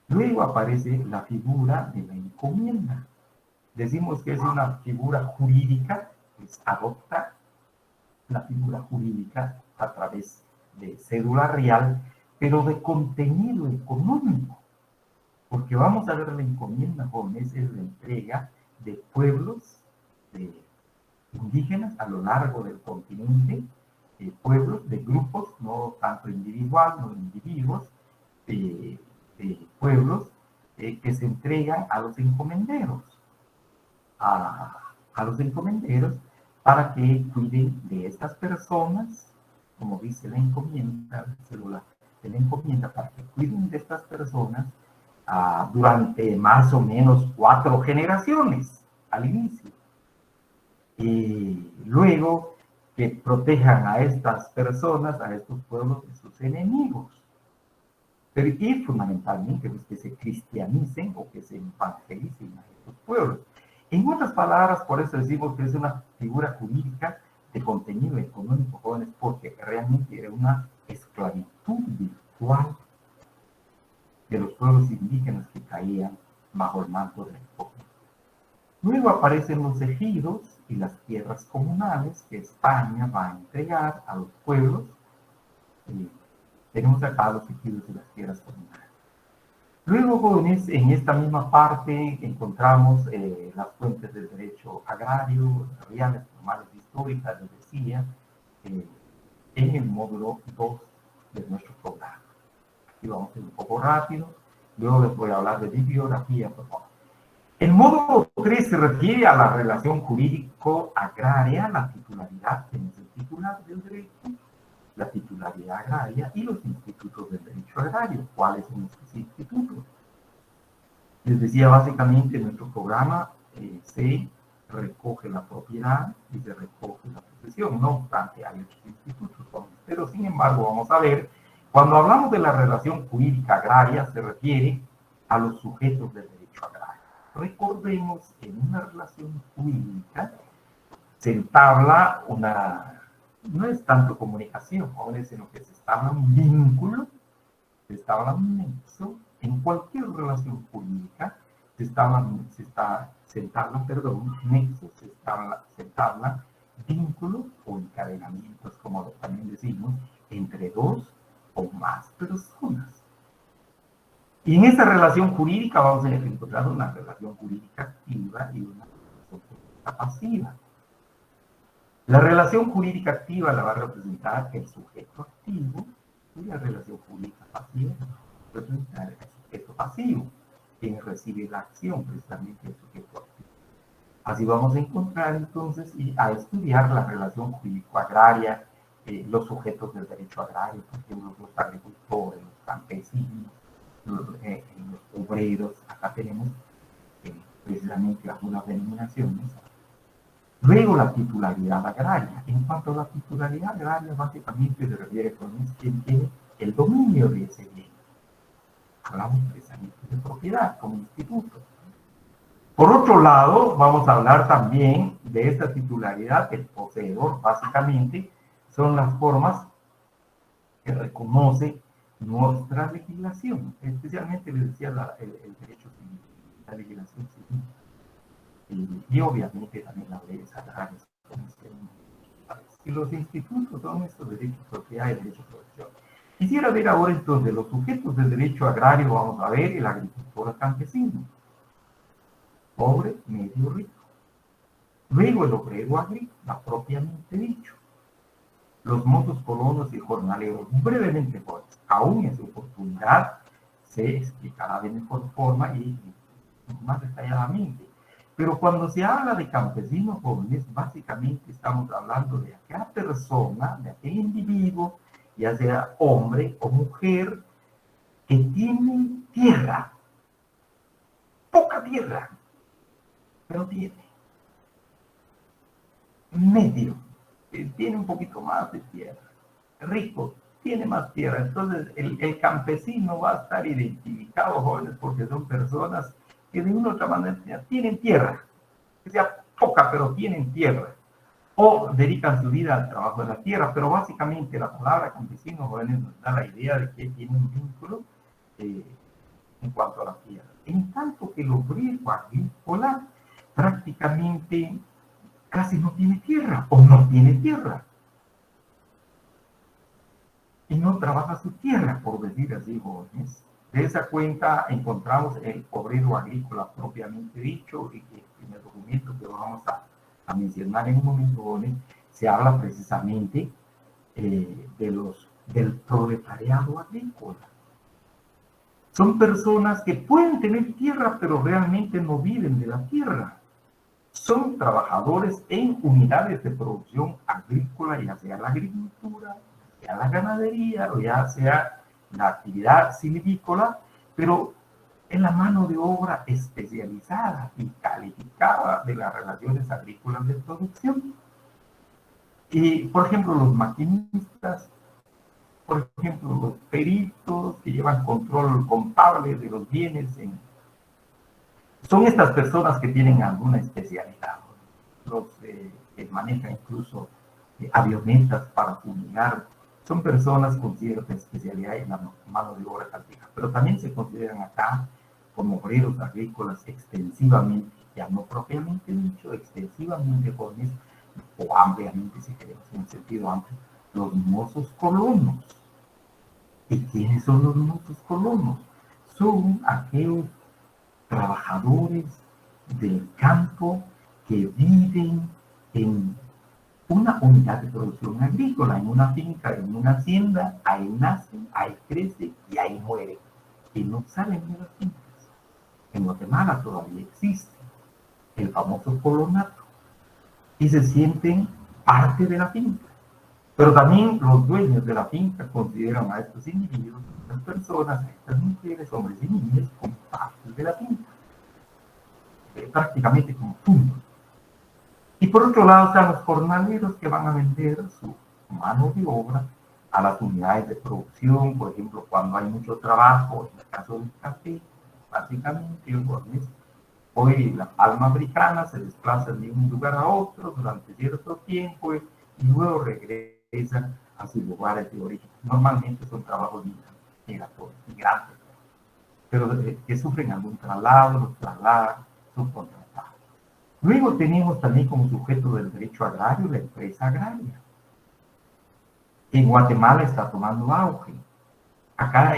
Luego aparece la figura de la encomienda. Decimos que es una figura jurídica, pues adopta la figura jurídica a través de cédula real, pero de contenido económico, porque vamos a ver la encomienda, jóvenes, es la entrega de pueblos indígenas a lo largo del continente, pueblos de grupos, no tanto individual, no individuos, pueblos que se entregan a los encomenderos, a los encomenderos para que cuiden de estas personas, como dice la encomienda, de la encomienda, para que cuiden de estas personas durante más o menos 4 generaciones al inicio. Y luego que protejan a estas personas, a estos pueblos de sus enemigos. Pero, y fundamentalmente pues, que se cristianicen o que se evangelicen a estos pueblos. En otras palabras, por eso decimos que es una figura jurídica de contenido económico, jóvenes, porque realmente era una esclavitud virtual de los pueblos indígenas que caían bajo el manto de la época. Luego aparecen los ejidos y las tierras comunales que España va a entregar a los pueblos. Tenemos acá los ejidos y las tierras comunales. Luego, jóvenes, en esta misma parte encontramos las fuentes del derecho agrario, reales, formales, históricas, les decía, en el módulo 2 de nuestro programa. Aquí vamos a ir un poco rápido, luego les voy a hablar de bibliografía, por favor. El módulo 3 se refiere a la relación jurídico-agraria, la titularidad, que es el titular del derecho, la titularidad agraria y los institutos del derecho agrario. ¿Cuáles son estos institutos? Les decía, básicamente en nuestro programa se recoge la propiedad y se recoge la posesión. No obstante, hay otros institutos, pero sin embargo vamos a ver, cuando hablamos de la relación jurídica agraria se refiere a los sujetos del derecho agrario. Recordemos que en una relación jurídica se entabla no es tanto comunicación, sino que se entabla un vínculo, se entabla un nexo. En cualquier relación jurídica se entablan vínculos o encadenamientos, como también decimos, entre dos o más personas. Y en esa relación jurídica vamos a encontrar una relación jurídica activa y una relación jurídica pasiva. La relación jurídica activa la va a representar el sujeto activo y la relación jurídica pasiva va a representar el sujeto pasivo, quien recibe la acción, precisamente el sujeto activo. Así vamos a encontrar entonces y a estudiar la relación jurídico-agraria, los sujetos del derecho agrario, por ejemplo, los agricultores, los campesinos, los obreros. Acá tenemos precisamente algunas denominaciones. Luego la titularidad agraria. En cuanto a la titularidad agraria, básicamente se refiere con quien tiene el dominio de ese bien. Hablamos precisamente de propiedad como instituto. Por otro lado, vamos a hablar también de esta titularidad. El poseedor, básicamente, son las formas que reconoce nuestra legislación, especialmente les decía el derecho civil, la legislación civil, y obviamente también las leyes agrarias. Y los institutos son estos derechos de propiedad y derecho de protección. Quisiera ver ahora entonces los sujetos del derecho agrario. Vamos a ver el agricultor campesino, pobre, medio, rico. Luego el obrero agrícola, propiamente dicho. Los mozos, colonos y jornaleros, brevemente, pues, aún en su oportunidad, se explicará de mejor forma y más detalladamente. Pero cuando se habla de campesinos jóvenes, básicamente estamos hablando de aquella persona, de aquel individuo, ya sea hombre o mujer, que tiene tierra, poca tierra, pero tiene medio. Tiene un poquito más de tierra, rico, tiene más tierra. Entonces el campesino va a estar identificado, jóvenes, porque son personas que de una u otra manera tienen tierra, que sea poca, pero tienen tierra, o dedican su vida al trabajo de la tierra. Pero básicamente la palabra campesino, jóvenes, nos da la idea de que tiene un vínculo en cuanto a la tierra. En tanto que el obrero agrícola prácticamente casi no tiene tierra o no tiene tierra. Y no trabaja su tierra, por decir así, jóvenes. De esa cuenta encontramos el obrero agrícola propiamente dicho, y en el documento que vamos a mencionar en un momento, jóvenes, se habla precisamente del proletariado agrícola. Son personas que pueden tener tierra, pero realmente no viven de la tierra. Son trabajadores en unidades de producción agrícola, ya sea la agricultura, ya la ganadería, o ya sea la actividad silvícola, pero en la mano de obra especializada y calificada de las relaciones agrícolas de producción. Y, por ejemplo, los maquinistas, por ejemplo, los peritos que llevan control contable de los bienes. Son estas personas que tienen alguna especialidad. Los que manejan incluso avionetas para fumigar. Son personas con cierta especialidad en la mano de obra calificada. Pero también se consideran acá como obreros agrícolas extensivamente, ya no propiamente dicho, extensivamente jóvenes, o ampliamente, si queremos, en sentido amplio, los mozos colonos. ¿Y quiénes son los mozos colonos? Son aquellos trabajadores del campo que viven en una unidad de producción agrícola, en una finca, en una hacienda, ahí nacen, ahí crecen y ahí mueren. Y no salen de las fincas. En Guatemala todavía existe el famoso colonato y se sienten parte de la finca. Pero también los dueños de la finca consideran a estos individuos, a estas personas, a estas mujeres, hombres y niñas, como parte de la finca. Prácticamente como punto. Y por otro lado están los jornaleros que van a vender su mano de obra a las unidades de producción, por ejemplo, cuando hay mucho trabajo, en el caso del café, básicamente, hoy la palma africana se desplaza de un lugar a otro durante cierto tiempo y luego regresan a sus lugares de origen. Normalmente son trabajos migratorios, migrantes, pero que sufren algún traslado, los trasladan, son contratados. Luego tenemos también como sujeto del derecho agrario la empresa agraria. En Guatemala está tomando auge. Acá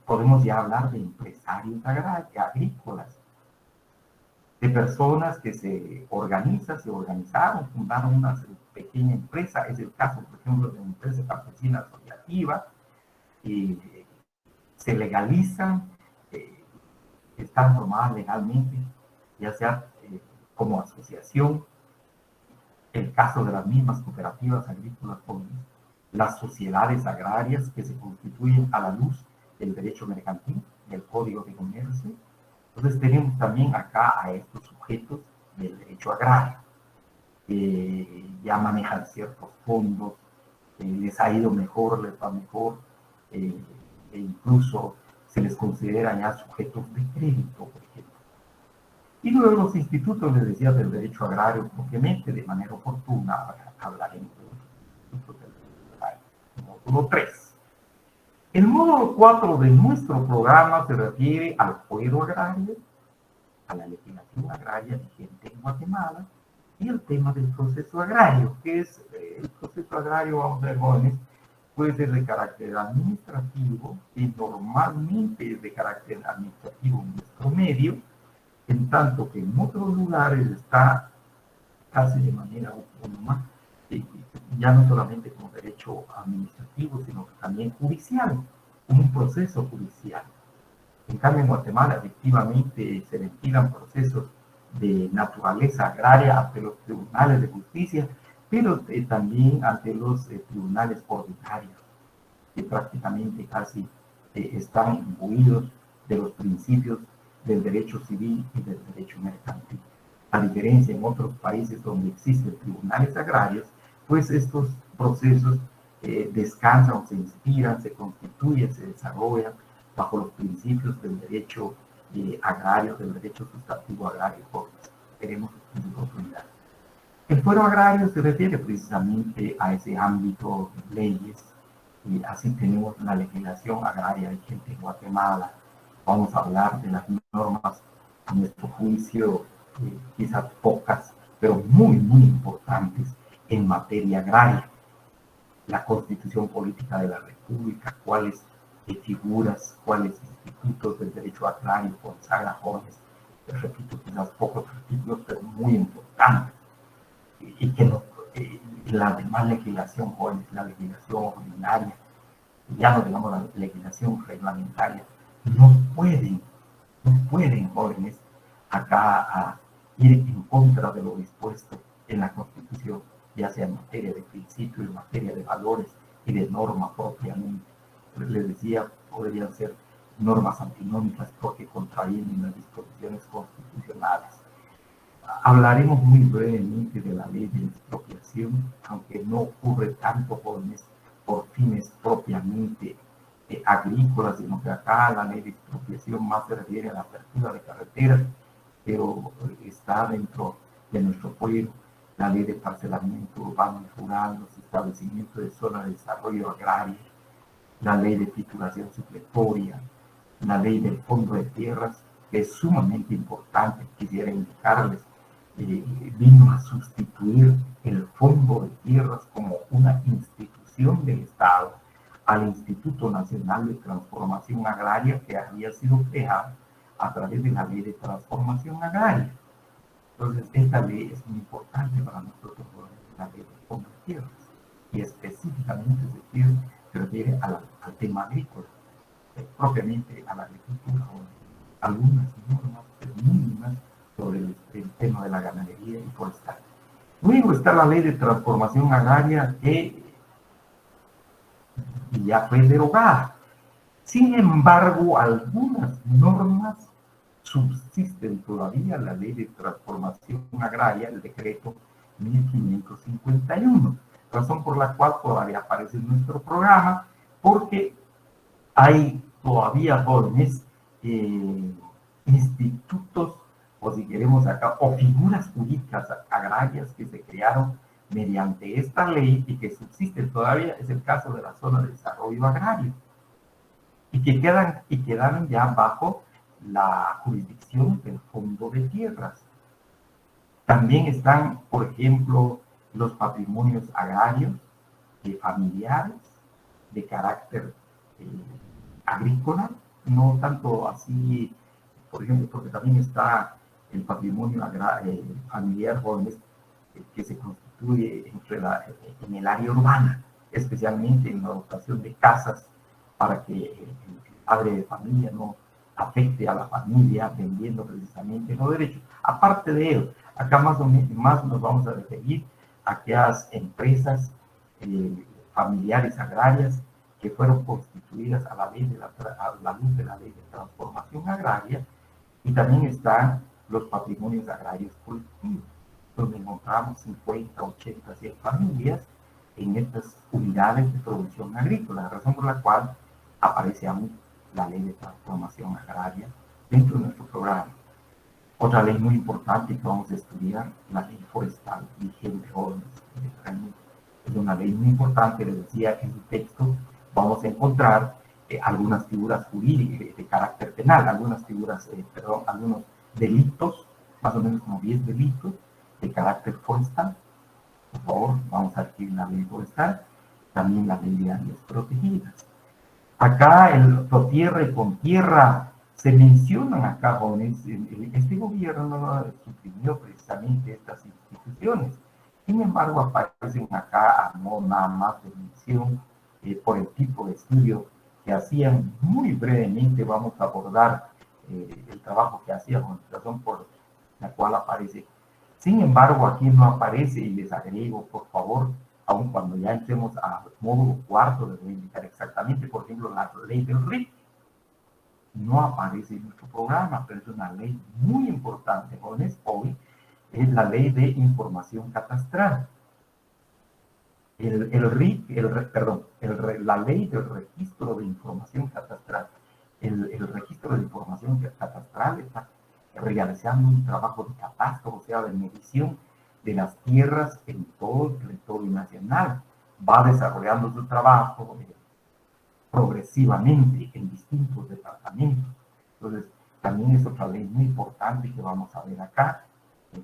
podemos ya hablar de empresarios agrícolas, de personas que se organizaron, fundaron una pequeña empresa. Es el caso, por ejemplo, de una empresa campesina asociativa, y se legalizan, están formadas legalmente, ya sea como asociación, el caso de las mismas cooperativas agrícolas jóvenes, las sociedades agrarias que se constituyen a la luz del derecho mercantil, del Código de Comercio. Entonces tenemos también acá a estos sujetos del derecho agrario, que ya manejan ciertos fondos, les ha ido mejor, les va mejor, e incluso se les considera ya sujetos de crédito, por ejemplo. Y luego los institutos, les decía, del derecho agrario, propiamente, de manera oportuna, hablaremos de los institutos del derecho agrario. Módulo 3. El módulo 4 de nuestro programa se refiere al fuero agrario, a la legislación agraria vigente en Guatemala, y el tema del proceso agrario, que es el proceso agrario, vamos a ver, jóvenes, puede ser de carácter administrativo, y normalmente es de carácter administrativo en nuestro medio, en tanto que en otros lugares está casi de manera autónoma, ya no solamente como derecho administrativo, sino también judicial, como un proceso judicial. En cambio, en Guatemala, efectivamente, se ventilan procesos de naturaleza agraria ante los tribunales de justicia, pero también ante los tribunales ordinarios, que prácticamente casi están imbuidos de los principios del derecho civil y del derecho mercantil. A diferencia en otros países donde existen tribunales agrarios, pues estos procesos descansan o se inspiran, se constituyen, se desarrollan bajo los principios del derecho agrario, del derecho sustantivo agrario. Veremos en su oportunidad. El fuero agrario se refiere precisamente a ese ámbito de leyes, y así tenemos la legislación agraria vigente en Guatemala. Vamos a hablar de las normas, a nuestro juicio, quizás pocas, pero muy, muy importantes en materia agraria. La Constitución Política de la República, cuáles figuras, cuáles institutos del derecho agrario consagra jóvenes, repito, quizás pocos artículos, pero muy importantes, y que no, la demás legislación, jóvenes, la legislación ordinaria, ya no digamos la legislación reglamentaria, no pueden, jóvenes, acá a ir en contra de lo dispuesto en la Constitución, ya sea en materia de principios, en materia de valores y de norma propiamente. Les decía, podrían ser normas antinómicas porque contravienen las disposiciones constitucionales. Hablaremos muy brevemente de la ley de expropiación, aunque no ocurre tanto por fines propiamente agrícolas, sino que acá la ley de expropiación más se refiere a la apertura de carreteras, pero está dentro de nuestro pueblo la ley de parcelamiento urbano y rural, los establecimientos de zonas de desarrollo agrario, la ley de titulación supletoria, la ley del fondo de tierras, que es sumamente importante, quisiera indicarles, vino a sustituir el fondo de tierras como una institución del Estado al Instituto Nacional de Transformación Agraria que había sido creado a través de la ley de transformación agraria. Entonces, esta ley es muy importante para nosotros, la ley del fondo de tierras, y específicamente se refiere al tema agrícola, propiamente a la agricultura, o algunas normas mínimas sobre el tema de la ganadería y forestal. Luego está la ley de transformación agraria que ya fue derogada. Sin embargo, algunas normas subsisten todavía. La ley de transformación agraria, el decreto 1551, razón por la cual todavía aparece en nuestro programa, porque hay todavía jóvenes institutos, o si queremos acá, o figuras jurídicas agrarias que se crearon mediante esta ley y que subsisten todavía. Es el caso de la zona de desarrollo agrario, y que quedan ya bajo la jurisdicción del Fondo de Tierras. También están, por ejemplo, los patrimonios agrarios familiares de carácter agrícola, no tanto así, por ejemplo, porque también está el patrimonio familiar, jóvenes, que se constituye en el área urbana, especialmente en la dotación de casas para que el padre de familia no afecte a la familia vendiendo precisamente los derechos. Aparte de ello, acá más nos vamos a referir a aquellas empresas familiares agrarias que fueron constituidas a la luz de la ley de transformación agraria, y también están los patrimonios agrarios colectivos, donde encontramos 50, 80, 100 familias en estas unidades de producción agrícola, razón por la cual aparece aún la ley de transformación agraria dentro de nuestro programa. Otra ley muy importante que vamos a estudiar, la ley forestal vigente, jóvenes. Es una ley muy importante, les decía, en el texto vamos a encontrar algunas figuras jurídicas de carácter penal, algunos delitos, más o menos como 10 delitos de carácter forestal. Por favor, vamos a adquirir la ley forestal, también la ley de áreas protegidas. Acá el tierra y con tierra se mencionan acá, jóvenes. Este gobierno suprimió precisamente estas instituciones. Sin embargo, aparecen acá no nada más de mención por el tipo de estudio que hacían. Muy brevemente vamos a abordar el trabajo que hacían, razón por la cual aparece. Sin embargo, aquí no aparece, y les agrego, por favor, aun cuando ya entremos al módulo cuarto, les voy a indicar exactamente, por ejemplo, la ley del RIC. No aparece en nuestro programa, pero es una ley muy importante, jóvenes, hoy, es la ley de información catastral. La ley del registro de información catastral. El registro de información catastral está realizando un trabajo de catastro, o sea, de medición de las tierras en todo el territorio nacional. Va desarrollando su trabajo progresivamente en distintos departamentos. Entonces, también es otra ley muy importante que vamos a ver acá.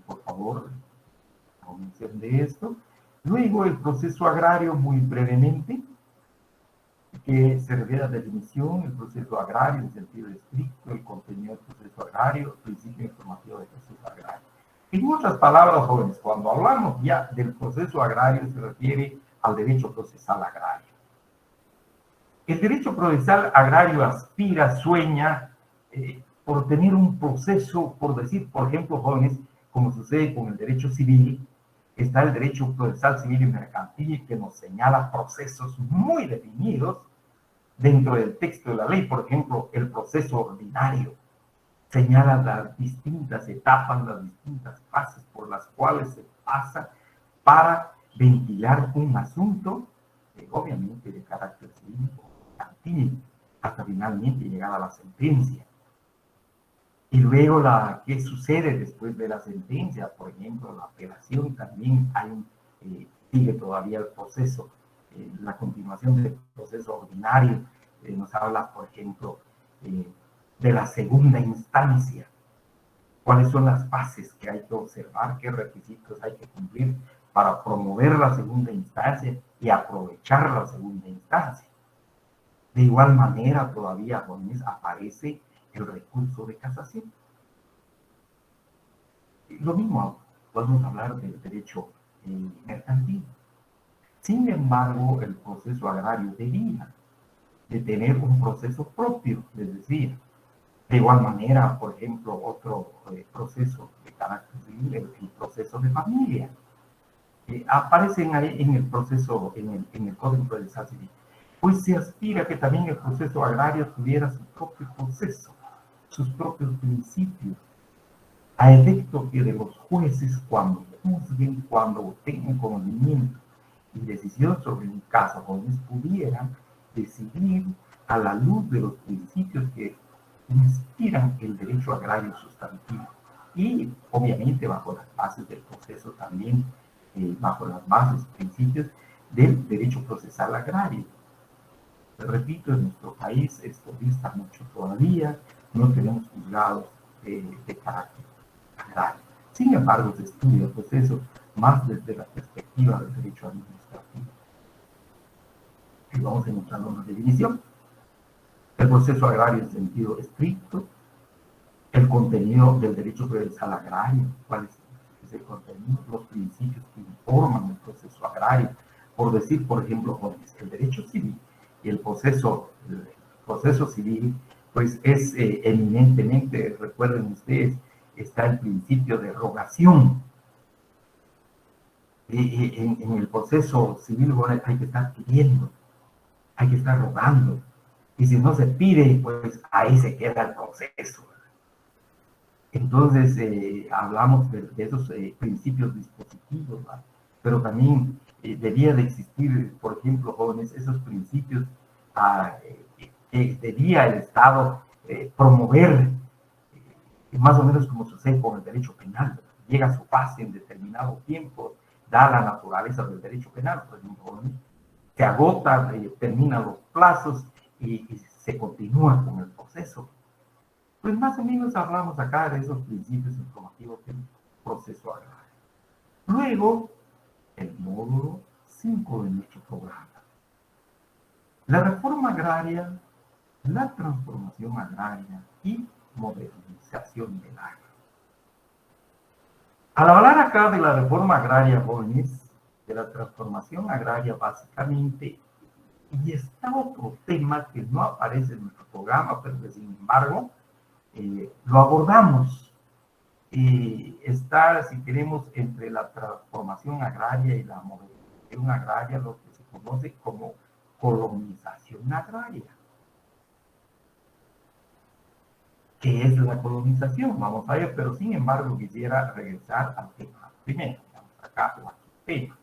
Por favor, mención de esto. Luego, el proceso agrario, muy brevemente, que se refiere a la definición, el proceso agrario en sentido estricto, el contenido del proceso agrario, el principio informativo del proceso agrario. En otras palabras, jóvenes, cuando hablamos ya del proceso agrario, se refiere al derecho procesal agrario. El derecho procesal agrario aspira, sueña por tener un proceso, por decir, por ejemplo, jóvenes, como sucede con el derecho civil, está el derecho procesal civil y mercantil que nos señala procesos muy definidos dentro del texto de la ley. Por ejemplo, el proceso ordinario señala las distintas etapas, las distintas fases por las cuales se pasa para ventilar un asunto, obviamente de carácter civil o mercantil, hasta finalmente llegar a la sentencia. Y luego, ¿qué sucede después de la sentencia? Por ejemplo, la apelación también sigue todavía el proceso. La continuación del proceso ordinario nos habla, por ejemplo, de la segunda instancia. ¿Cuáles son las fases que hay que observar? ¿Qué requisitos hay que cumplir para promover la segunda instancia y aprovechar la segunda instancia? De igual manera, todavía aparece el recurso de casación. Lo mismo podemos hablar del derecho mercantil. Sin embargo, el proceso agrario debía de tener un proceso propio, les decía. De igual manera, por ejemplo, otro proceso de carácter civil, el proceso de familia. Aparecen ahí en el proceso, en el Código Procesal Civil. Pues se aspira que también el proceso agrario tuviera su propio proceso, sus propios principios, a efecto que de los jueces, cuando juzguen, cuando tengan conocimiento y decisión sobre un caso, jóvenes pudieran decidir a la luz de los principios que inspiran el derecho agrario sustantivo y obviamente bajo las bases del proceso también, bajo las bases, principios del derecho procesal agrario. Repito, en nuestro país esto dista mucho todavía, no tenemos juzgados de carácter agrario. Sin embargo, se estudia el proceso más desde la perspectiva del derecho administrativo. Y vamos encontrando una definición. El proceso agrario en sentido estricto, el contenido del derecho procesal agrario, cuál es el contenido, los principios que informan el proceso agrario. Por decir, por ejemplo, jóvenes, el derecho civil y el proceso civil, pues es eminentemente, recuerden ustedes, está el principio de rogación. En el proceso civil, bueno, hay que estar pidiendo, hay que estar rogando. Y si no se pide, pues ahí se queda el proceso. Entonces, hablamos de esos principios dispositivos, ¿verdad? Pero también debía de existir, por ejemplo, jóvenes, esos principios que debía el Estado promover, más o menos como sucede con el derecho penal. Llega a su fase en determinado tiempo, da la naturaleza del derecho penal, por ejemplo, jóvenes, se agota, terminan los plazos y se continúa con el proceso. Pues más o menos hablamos acá de esos principios informativos del proceso agrario. Luego, el módulo 5 de nuestro programa. La reforma agraria, la transformación agraria y modernización del agro. Al hablar acá de la reforma agraria, jóvenes, de la transformación agraria básicamente, y está otro tema que no aparece en nuestro programa, pero que sin embargo lo abordamos. Está, si queremos, entre la transformación agraria y la modernización agraria, lo que se conoce como colonización agraria. ¿Qué es la colonización? Vamos a ver, pero sin embargo quisiera regresar al tema primero. Vamos acá, la tema,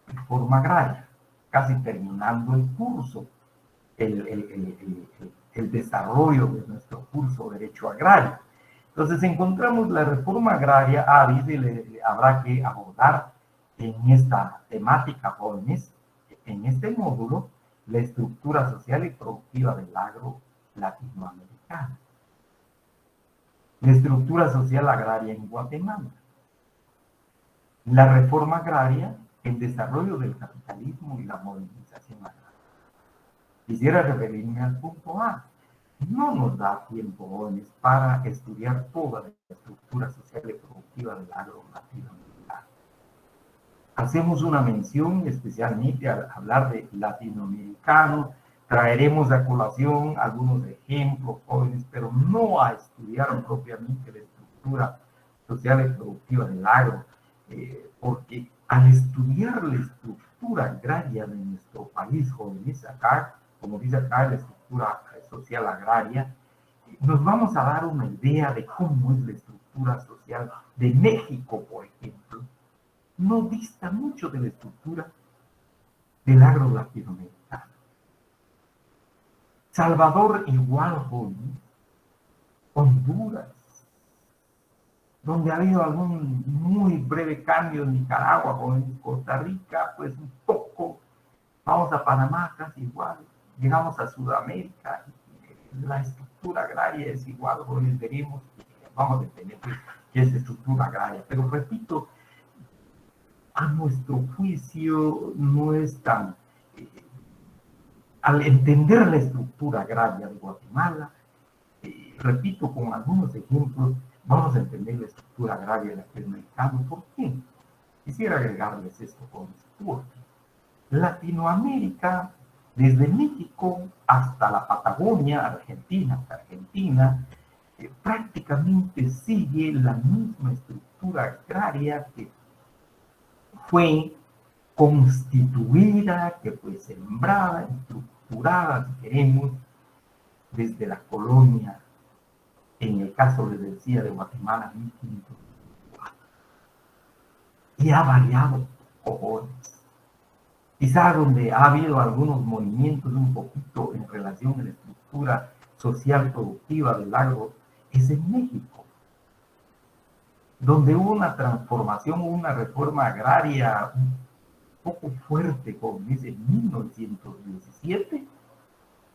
reforma agraria, casi terminando el curso, el desarrollo de nuestro curso de Derecho Agrario. Entonces encontramos la reforma agraria, dice, habrá que abordar en esta temática, jóvenes, en este módulo, la estructura social y productiva del agro latinoamericano. La estructura social agraria en Guatemala. la reforma agraria, el desarrollo del capitalismo y la modernización agraria. Quisiera referirme al punto A. No nos da tiempo, jóvenes, para estudiar toda la estructura social y productiva del agro latinoamericano. Hacemos una mención especialmente al hablar de latinoamericano, traeremos a colación algunos ejemplos, jóvenes, pero no a estudiar propiamente la estructura social y productiva del agro, porque al estudiar la estructura agraria de nuestro país, jóvenes, acá, como dice acá, la estructura social agraria, nos vamos a dar una idea de cómo es la estructura social de México, por ejemplo. No dista mucho de la estructura del agro latinoamericano. Salvador igual, jóvenes. Honduras, donde ha habido algún muy breve cambio en Nicaragua, con Costa Rica, pues un poco. Vamos a Panamá, casi igual. Llegamos a Sudamérica, la estructura agraria es igual, jóvenes, veremos, vamos a entender que es estructura agraria. Pero repito, a nuestro juicio no es tan... al entender la estructura agraria de Guatemala, repito, con algunos ejemplos, vamos a entender la estructura agraria latinoamericana. ¿Por qué? Quisiera agregarles esto con porque Latinoamérica, desde México hasta la Patagonia, Argentina, prácticamente sigue la misma estructura agraria que fue constituida, que fue sembrada, estructurada, si queremos, desde la colonia, en el caso, les decía, de Guatemala, 1504. Y ha variado cojones. Quizá donde ha habido algunos movimientos un poquito en relación a la estructura social productiva del agro es en México, donde hubo una transformación, una reforma agraria un poco fuerte, como dice, en 1917,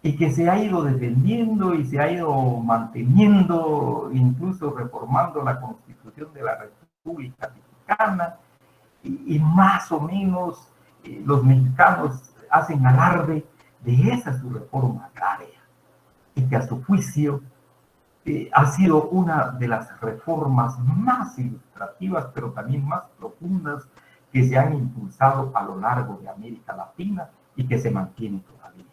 y que se ha ido defendiendo y se ha ido manteniendo, incluso reformando la Constitución de la República Mexicana, y más o menos los mexicanos hacen alarde de esa su reforma agraria, y que a su juicio ha sido una de las reformas más ilustrativas, pero también más profundas que se han impulsado a lo largo de América Latina y que se mantienen todavía.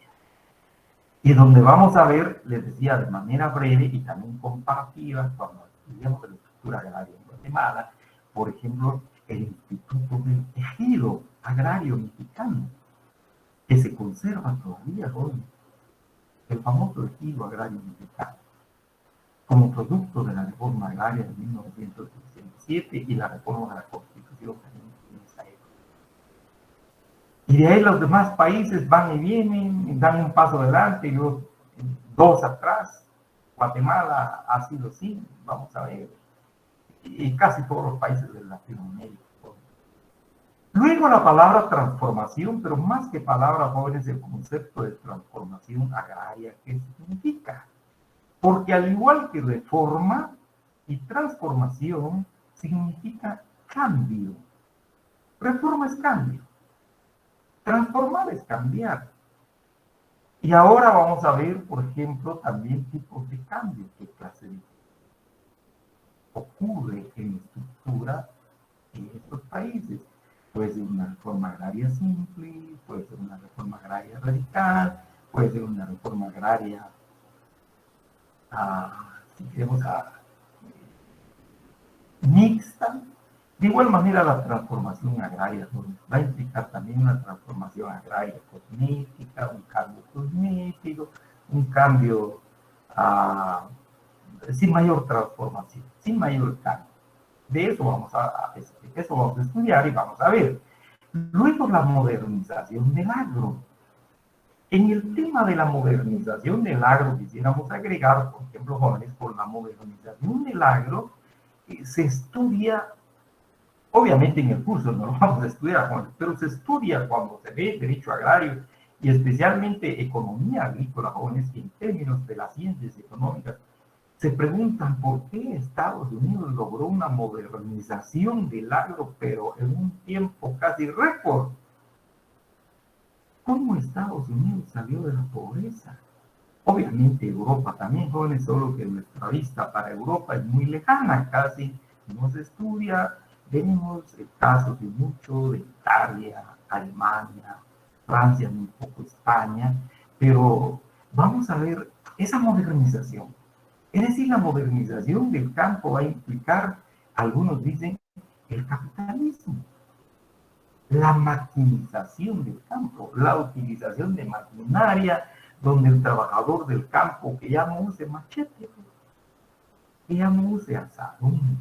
Y donde vamos a ver, les decía, de manera breve y también comparativa, cuando estudiamos la estructura agraria en Guatemala, por ejemplo, el Instituto del Ejido Agrario Mexicano, que se conserva todavía hoy, el famoso Ejido Agrario Mexicano, como producto de la reforma agraria de 1917 y la reforma de la Constitución en esa época. Y de ahí los demás países van y vienen, dan un paso adelante y dos atrás. Guatemala ha sido así, vamos a ver, y casi todos los países de Latinoamérica. Luego la palabra transformación, pero más que palabra, jóvenes, el concepto de transformación agraria, ¿qué significa? Porque al igual que reforma y transformación, significa cambio. Reforma es cambio. Transformar es cambiar. Y ahora vamos a ver, por ejemplo, también tipos de cambios que clase ocurre en la estructura en estos países. Puede ser una reforma agraria simple, puede ser una reforma agraria radical, puede ser una reforma agraria, si queremos, mixta. De igual manera, la transformación agraria va a implicar también una transformación agraria cosmética, un cambio cosmético, un cambio sin mayor transformación, sin mayor cambio. De eso vamos a estudiar y vamos a ver. Luego, la modernización del agro. En el tema de la modernización del agro, quisiéramos agregar, por ejemplo, jóvenes, por la modernización del agro, se estudia, obviamente en el curso no lo vamos a estudiar, jóvenes, pero se estudia cuando se ve derecho agrario y especialmente economía agrícola, jóvenes, en términos de las ciencias económicas, se preguntan por qué Estados Unidos logró una modernización del agro, pero en un tiempo casi récord. ¿Cómo Estados Unidos salió de la pobreza? Obviamente Europa también, jóvenes, solo que nuestra vista para Europa es muy lejana, casi no se estudia. Tenemos casos de mucho de Italia, Alemania, Francia, muy poco España, pero vamos a ver esa modernización. Es decir, la modernización del campo va a implicar, algunos dicen, el capitalismo, la maquinización del campo, la utilización de maquinaria, donde el trabajador del campo que ya no use machete, que ya no use asadón,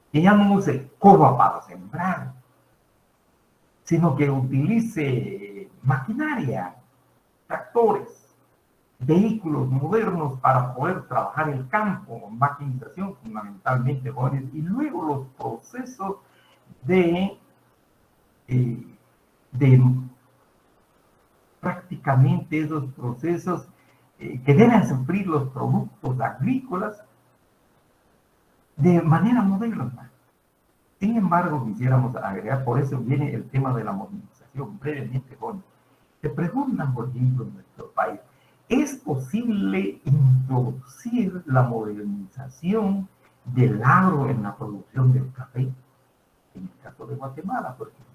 que ya no use coba para sembrar, sino que utilice maquinaria, tractores, vehículos modernos para poder trabajar el campo, maquinización fundamentalmente, jóvenes, y luego los procesos de prácticamente esos procesos que deben sufrir los productos agrícolas de manera moderna. Sin embargo, quisiéramos agregar, por eso viene el tema de la modernización, brevemente, jóvenes. Se preguntan, por ejemplo, en nuestro país, ¿es posible introducir la modernización del agro en la producción del café? En el caso de Guatemala, por ejemplo,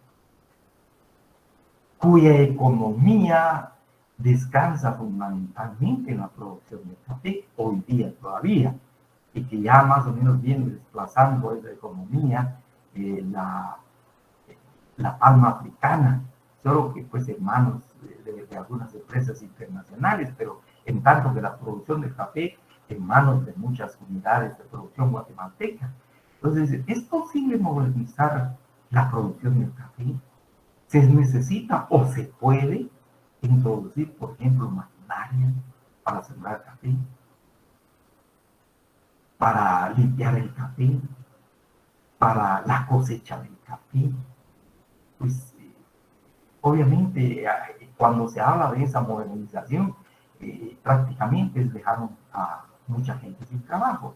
cuya economía descansa fundamentalmente en la producción de café, hoy día todavía, y que ya más o menos viene desplazando esa economía la palma africana, solo que pues en manos de algunas empresas internacionales, pero en tanto que la producción de café en manos de muchas unidades de producción guatemalteca. Entonces, ¿es posible modernizar la producción del café? ¿Se necesita o se puede introducir, por ejemplo, maquinaria para sembrar café, para limpiar el café, para la cosecha del café? Pues obviamente cuando se habla de esa modernización, prácticamente es dejar a mucha gente sin trabajo.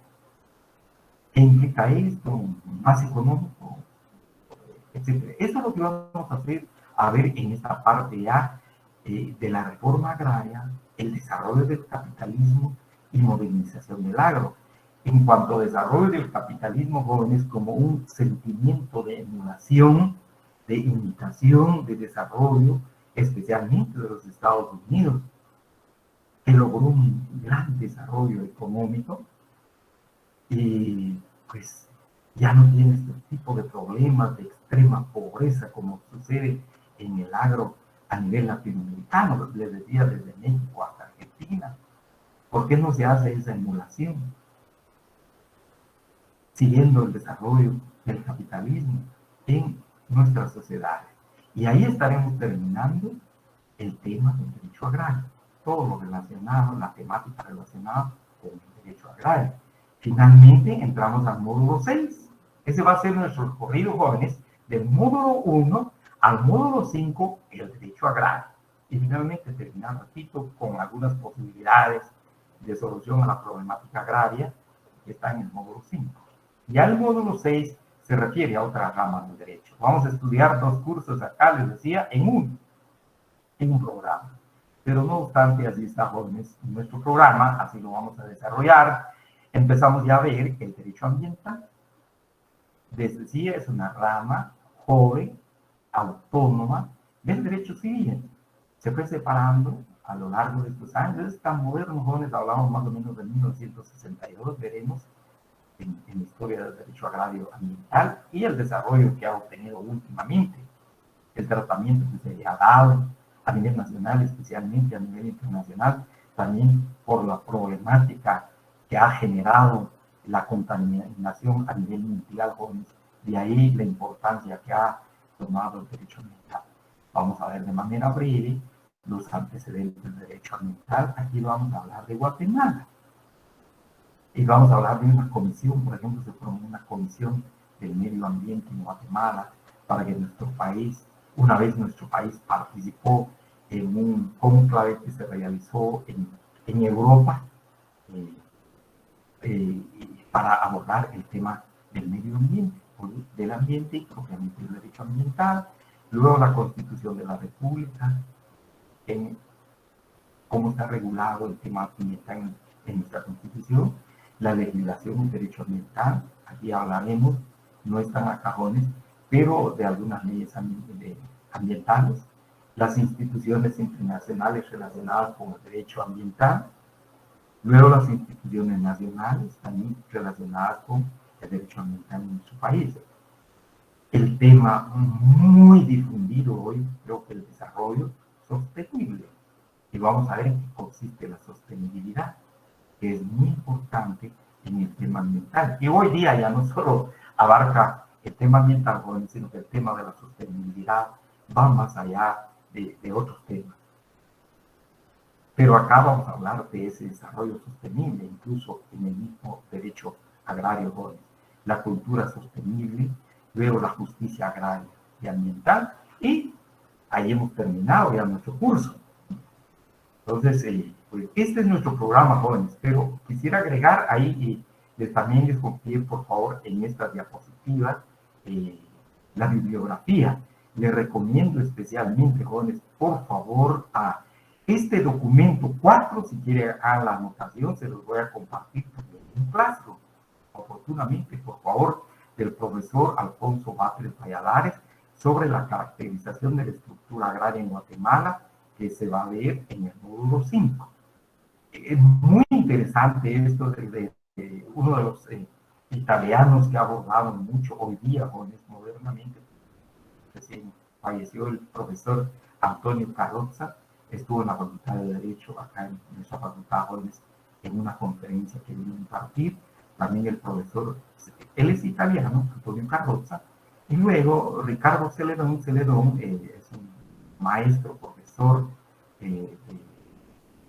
¿Qué implica esto? Más económico, etcétera. Eso es lo que vamos a ver en esta parte ya de la reforma agraria, el desarrollo del capitalismo y modernización del agro. En cuanto a desarrollo del capitalismo, jóvenes, como un sentimiento de emulación, de imitación, de desarrollo, especialmente de los Estados Unidos, que logró un gran desarrollo económico y pues ya no tiene este tipo de problemas de extrema pobreza como sucede en el agro a nivel latinoamericano, les decía, desde México hasta Argentina. ¿Por qué no se hace esa emulación? Siguiendo el desarrollo del capitalismo en nuestras sociedades. Y ahí estaremos terminando el tema del derecho agrario, todo lo relacionado, la temática relacionada con el derecho agrario. Finalmente entramos al módulo 6. Ese va a ser nuestro recorrido, jóvenes, del módulo 1 al módulo 5, el derecho agrario. Y finalmente terminar, repito, con algunas posibilidades de solución a la problemática agraria que está en el módulo 5. Ya el módulo 6 se refiere a otra rama del derecho. Vamos a estudiar 2 cursos acá, les decía, en un programa. Pero no obstante, así está, jóvenes, nuestro programa, así lo vamos a desarrollar. Empezamos ya a ver que el derecho ambiental, desde sí, es una rama joven, autónoma del derecho civil. Se fue separando a lo largo de estos años. Es tan moderno, jóvenes, hablamos más o menos de 1962, veremos en la historia del derecho agrario ambiental y el desarrollo que ha obtenido últimamente, el tratamiento que se le ha dado a nivel nacional, especialmente a nivel internacional, también por la problemática que ha generado la contaminación a nivel mundial, jóvenes. De ahí la importancia que ha tomado el derecho ambiental. Vamos a ver de manera breve los antecedentes del derecho ambiental. Aquí vamos a hablar de Guatemala. Y vamos a hablar de una comisión, por ejemplo, se formó una comisión del medio ambiente en Guatemala para que nuestro país, una vez nuestro país participó en un cónclave que se realizó en Europa, para abordar el tema del medio ambiente, del ambiente y propiamente el derecho ambiental, luego la Constitución de la República, en cómo está regulado el tema ambiental en nuestra Constitución, la legislación del derecho ambiental, aquí hablaremos, no están a cajones, pero de algunas leyes ambientales, las instituciones internacionales relacionadas con el derecho ambiental, luego las instituciones nacionales también relacionadas con el derecho ambiental en su país. El tema muy difundido hoy, creo que el desarrollo sostenible. Y vamos a ver en qué consiste la sostenibilidad, que es muy importante en el tema ambiental. Y hoy día ya no solo abarca el tema ambiental, sino que el tema de la sostenibilidad va más allá de otros temas. Pero acá vamos a hablar de ese desarrollo sostenible, incluso en el mismo derecho agrario, jóvenes. La cultura sostenible, luego la justicia agraria y ambiental, y ahí hemos terminado ya nuestro curso. Entonces, pues este es nuestro programa, jóvenes, pero quisiera agregar ahí, también les copié, por favor, en estas diapositivas, la bibliografía. Les recomiendo especialmente, jóvenes, por favor, a este documento 4, si quieren hagan la anotación, se los voy a compartir en un Classroom, oportunamente, por favor, del profesor Alfonso Batres Valladares, sobre la caracterización de la estructura agraria en Guatemala, que se va a ver en el módulo 5. Es muy interesante esto de uno de los italianos que ha abordado mucho hoy día, jóvenes, modernamente. Recién falleció el profesor Antonio Carrozza, estuvo en la Facultad de Derecho, acá en nuestra facultad, jóvenes, en una conferencia que vino a impartir. También el profesor, él es italiano, Antonio Carrozza, y luego Ricardo Celedón es un maestro, profesor de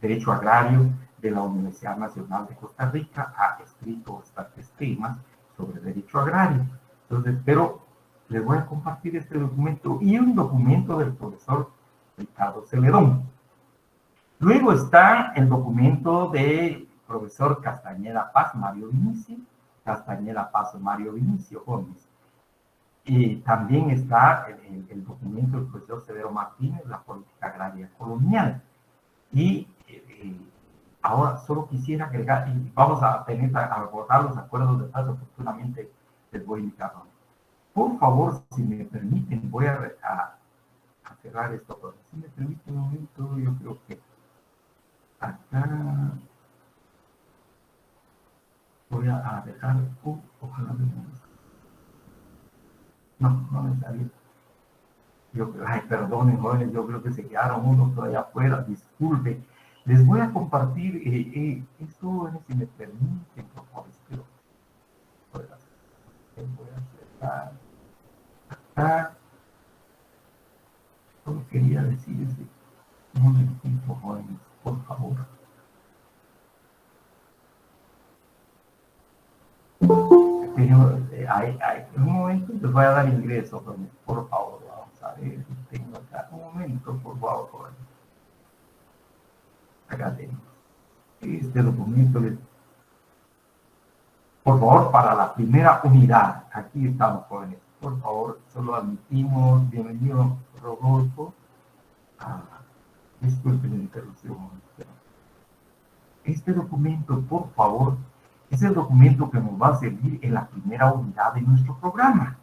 Derecho Agrario de la Universidad Nacional de Costa Rica, ha escrito bastantes temas sobre Derecho Agrario. Entonces, pero les voy a compartir este documento y un documento del profesor Ricardo Celedón. Luego está el documento del profesor Castañeda Paz, Mario Vinicio, Gómez. Y también está el documento del profesor Severo Martínez, la política agraria colonial. Y ahora solo quisiera agregar, y vamos a tener a abordar los acuerdos de paz, oportunamente les voy a indicar. Por favor, si me permiten, voy a cerrar esto. Si me permiten un momento, yo creo que acá voy a dejar, ojalá no me salió. Perdonen, jóvenes, yo creo que se quedaron unos todavía afuera, disculpe. Les voy a compartir esto, jóvenes, si me permiten, por favor, espero. Voy a cerrar acá. Solo quería decir un momentito, jóvenes, por favor. Un momento, les voy a dar ingreso, jóvenes, por favor. Vamos a ver si tengo acá un momento, por favor, jóvenes. Acá tengo este documento. Por favor, para la primera unidad, aquí estamos, jóvenes. Por favor, solo admitimos, bienvenido, Rodolfo. Disculpen la interrupción. Este documento, por favor, es el documento que nos va a servir en la primera unidad de nuestro programa.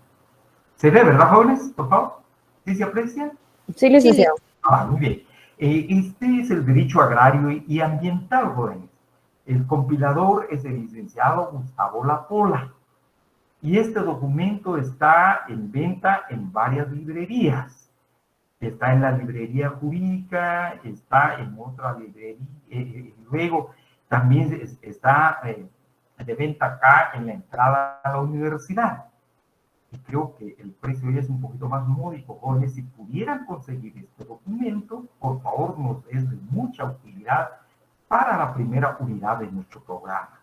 ¿Se ve, verdad, jóvenes? Por favor. ¿Sí se aprecia? Sí, licenciado. Muy bien. Este es el derecho agrario y ambiental, jóvenes. El compilador es el licenciado Gustavo Lapola. Y este documento está en venta en varias librerías. Está en la librería jurídica, está en otra librería, luego también está de venta acá en la entrada a la universidad. Y creo que el precio ya es un poquito más módico, jóvenes. Si pudieran conseguir este documento, por favor, nos es de mucha utilidad para la primera unidad de nuestro programa.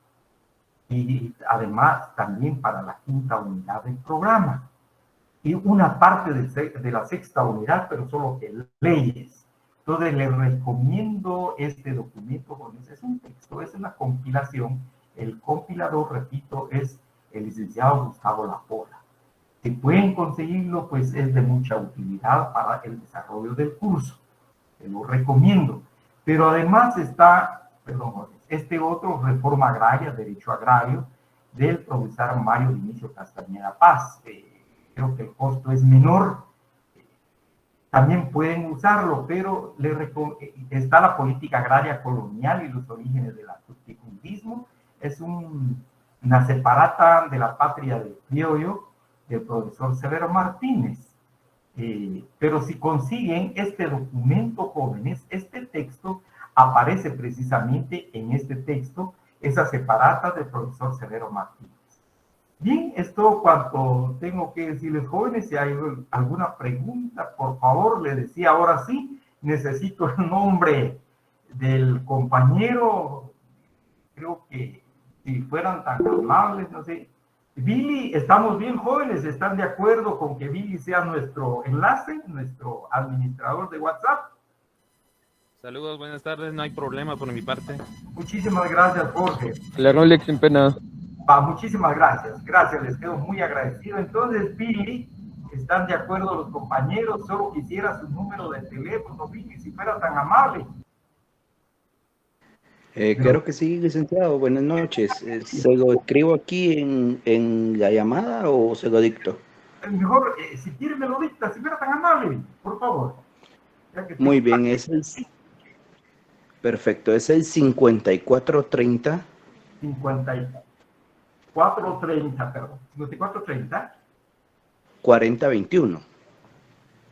Y además también para la quinta unidad del programa. Y una parte de la sexta unidad, pero solo que leyes. Entonces les recomiendo este documento, jóvenes. Es un texto, es una compilación El compilador, repito, es el licenciado Gustavo Lapola. Si pueden conseguirlo, pues es de mucha utilidad para el desarrollo del curso. Te lo recomiendo. Pero además está, perdón, este otro, Reforma Agraria, Derecho Agrario, del profesor Mario Vinicio Castañeda Paz. Creo que el costo es menor. También pueden usarlo, pero está la política agraria colonial y los orígenes del latifundismo. Es una separata de la patria del criollo del profesor Severo Martínez. Pero si consiguen este documento, jóvenes, este texto aparece precisamente en este texto, esa separata del profesor Severo Martínez. Bien, es todo cuanto tengo que decirles, jóvenes. Si hay alguna pregunta, por favor, le decía ahora sí, necesito el nombre del compañero. Creo que si fueran tan amables, no sé. Billy, ¿estamos bien, jóvenes? ¿Están de acuerdo con que Billy sea nuestro enlace, nuestro administrador de WhatsApp? Saludos, buenas tardes, no hay problema por mi parte. Muchísimas gracias, Jorge. Claro, Alex, sin pena. Muchísimas gracias, les quedo muy agradecido. Entonces, Billy, ¿están de acuerdo los compañeros? Solo quisiera su número de teléfono, Billy, si fuera tan amable. Creo que sí, licenciado. Buenas noches. ¿Se lo escribo aquí en la llamada o se lo dicto? Mejor, si quiere me lo dicta, si fuera tan amable, por favor. Muy bien, perfecto, es el 5430. 5430, perdón. 5430. 4021.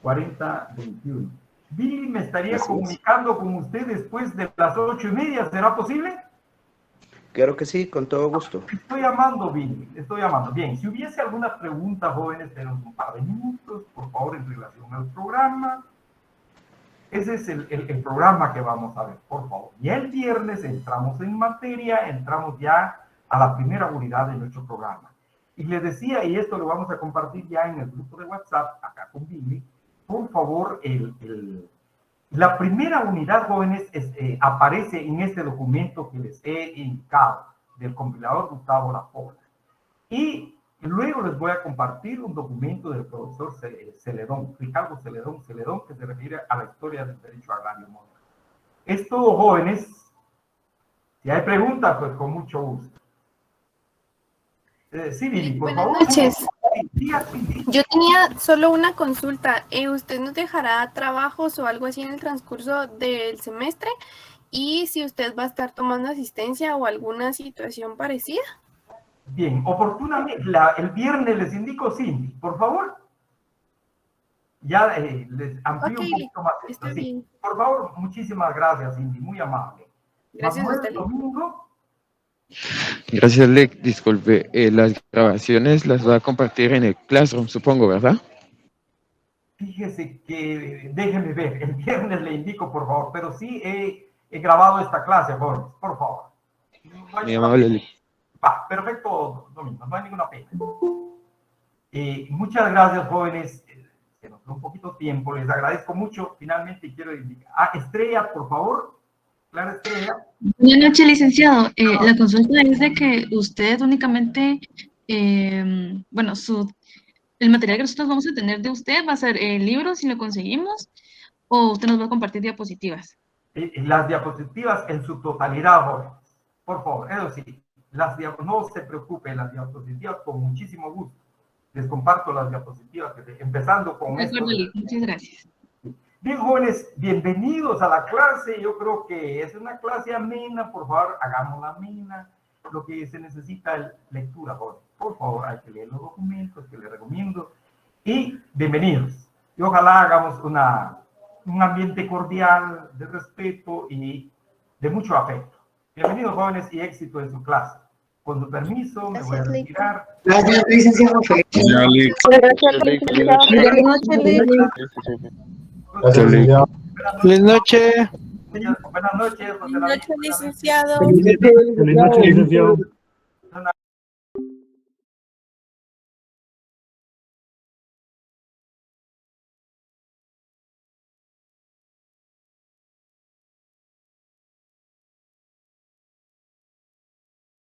4021. Billy, me estaría Así comunicando con usted después de las 8:30, ¿será posible? Claro que sí, con todo gusto. Estoy llamando, Billy, estoy llamando. Bien, si hubiese alguna pregunta, jóvenes, tenemos un par de minutos, por favor, en relación al programa. Ese es el programa que vamos a ver, por favor. Y el viernes entramos en materia, entramos ya a la primera unidad de nuestro programa. Y les decía, y esto lo vamos a compartir ya en el grupo de WhatsApp, acá con Billy, por favor, la primera unidad, jóvenes, aparece en este documento que les he indicado, del compilador Gustavo Lapola. Y luego les voy a compartir un documento del profesor Celedón, Ricardo Celedón, que se refiere a la historia del derecho agrario moderno. Es todo, jóvenes. Si hay preguntas, pues con mucho gusto. Sí, Lili, por favor. Buenas noches. Sí. Yo tenía solo una consulta. ¿Usted nos dejará trabajos o algo así en el transcurso del semestre? Y si usted va a estar tomando asistencia o alguna situación parecida. Bien, oportunamente, el viernes les indico, Cindy, por favor. Ya les amplío un poquito más esto. Está bien. Por favor, muchísimas gracias, Cindy, muy amable. Gracias a usted. Domingo. Gracias, Lec. Disculpe, las grabaciones las va a compartir en el Classroom, supongo, ¿verdad? Fíjese que, déjeme ver, el viernes le indico, por favor, pero sí he grabado esta clase, jóvenes, por favor. Muy amable, Lec. Perfecto, Domingo, no hay ninguna pena. Muchas gracias, jóvenes. Se nos dio un poquito de tiempo, les agradezco mucho. Finalmente quiero indicar. Estrella, por favor. Clara Estrella. Buenas noches, licenciado. La consulta es de que usted únicamente, bueno, el material que nosotros vamos a tener de usted va a ser el libro, si lo conseguimos, o usted nos va a compartir diapositivas. Las diapositivas en su totalidad, jóvenes. Por favor, eso sí. No se preocupen, las diapositivas con muchísimo gusto. Les comparto las diapositivas, empezando con esto. Muchas gracias. Bien, jóvenes, bienvenidos a la clase. Yo creo que es una clase amena. Por favor, hagámosla amena. Lo que se necesita es lectura, jóvenes. Por favor, hay que leer los documentos que les recomiendo. Y bienvenidos. Y ojalá hagamos un ambiente cordial, de respeto y de mucho afecto. Bienvenidos, jóvenes, y éxito en su clase. Con su permiso, me voy a retirar. Gracias, licenciado. Feliz noche. Buenas noches, Buenas noches, licenciado. Feliz noche, licenciado.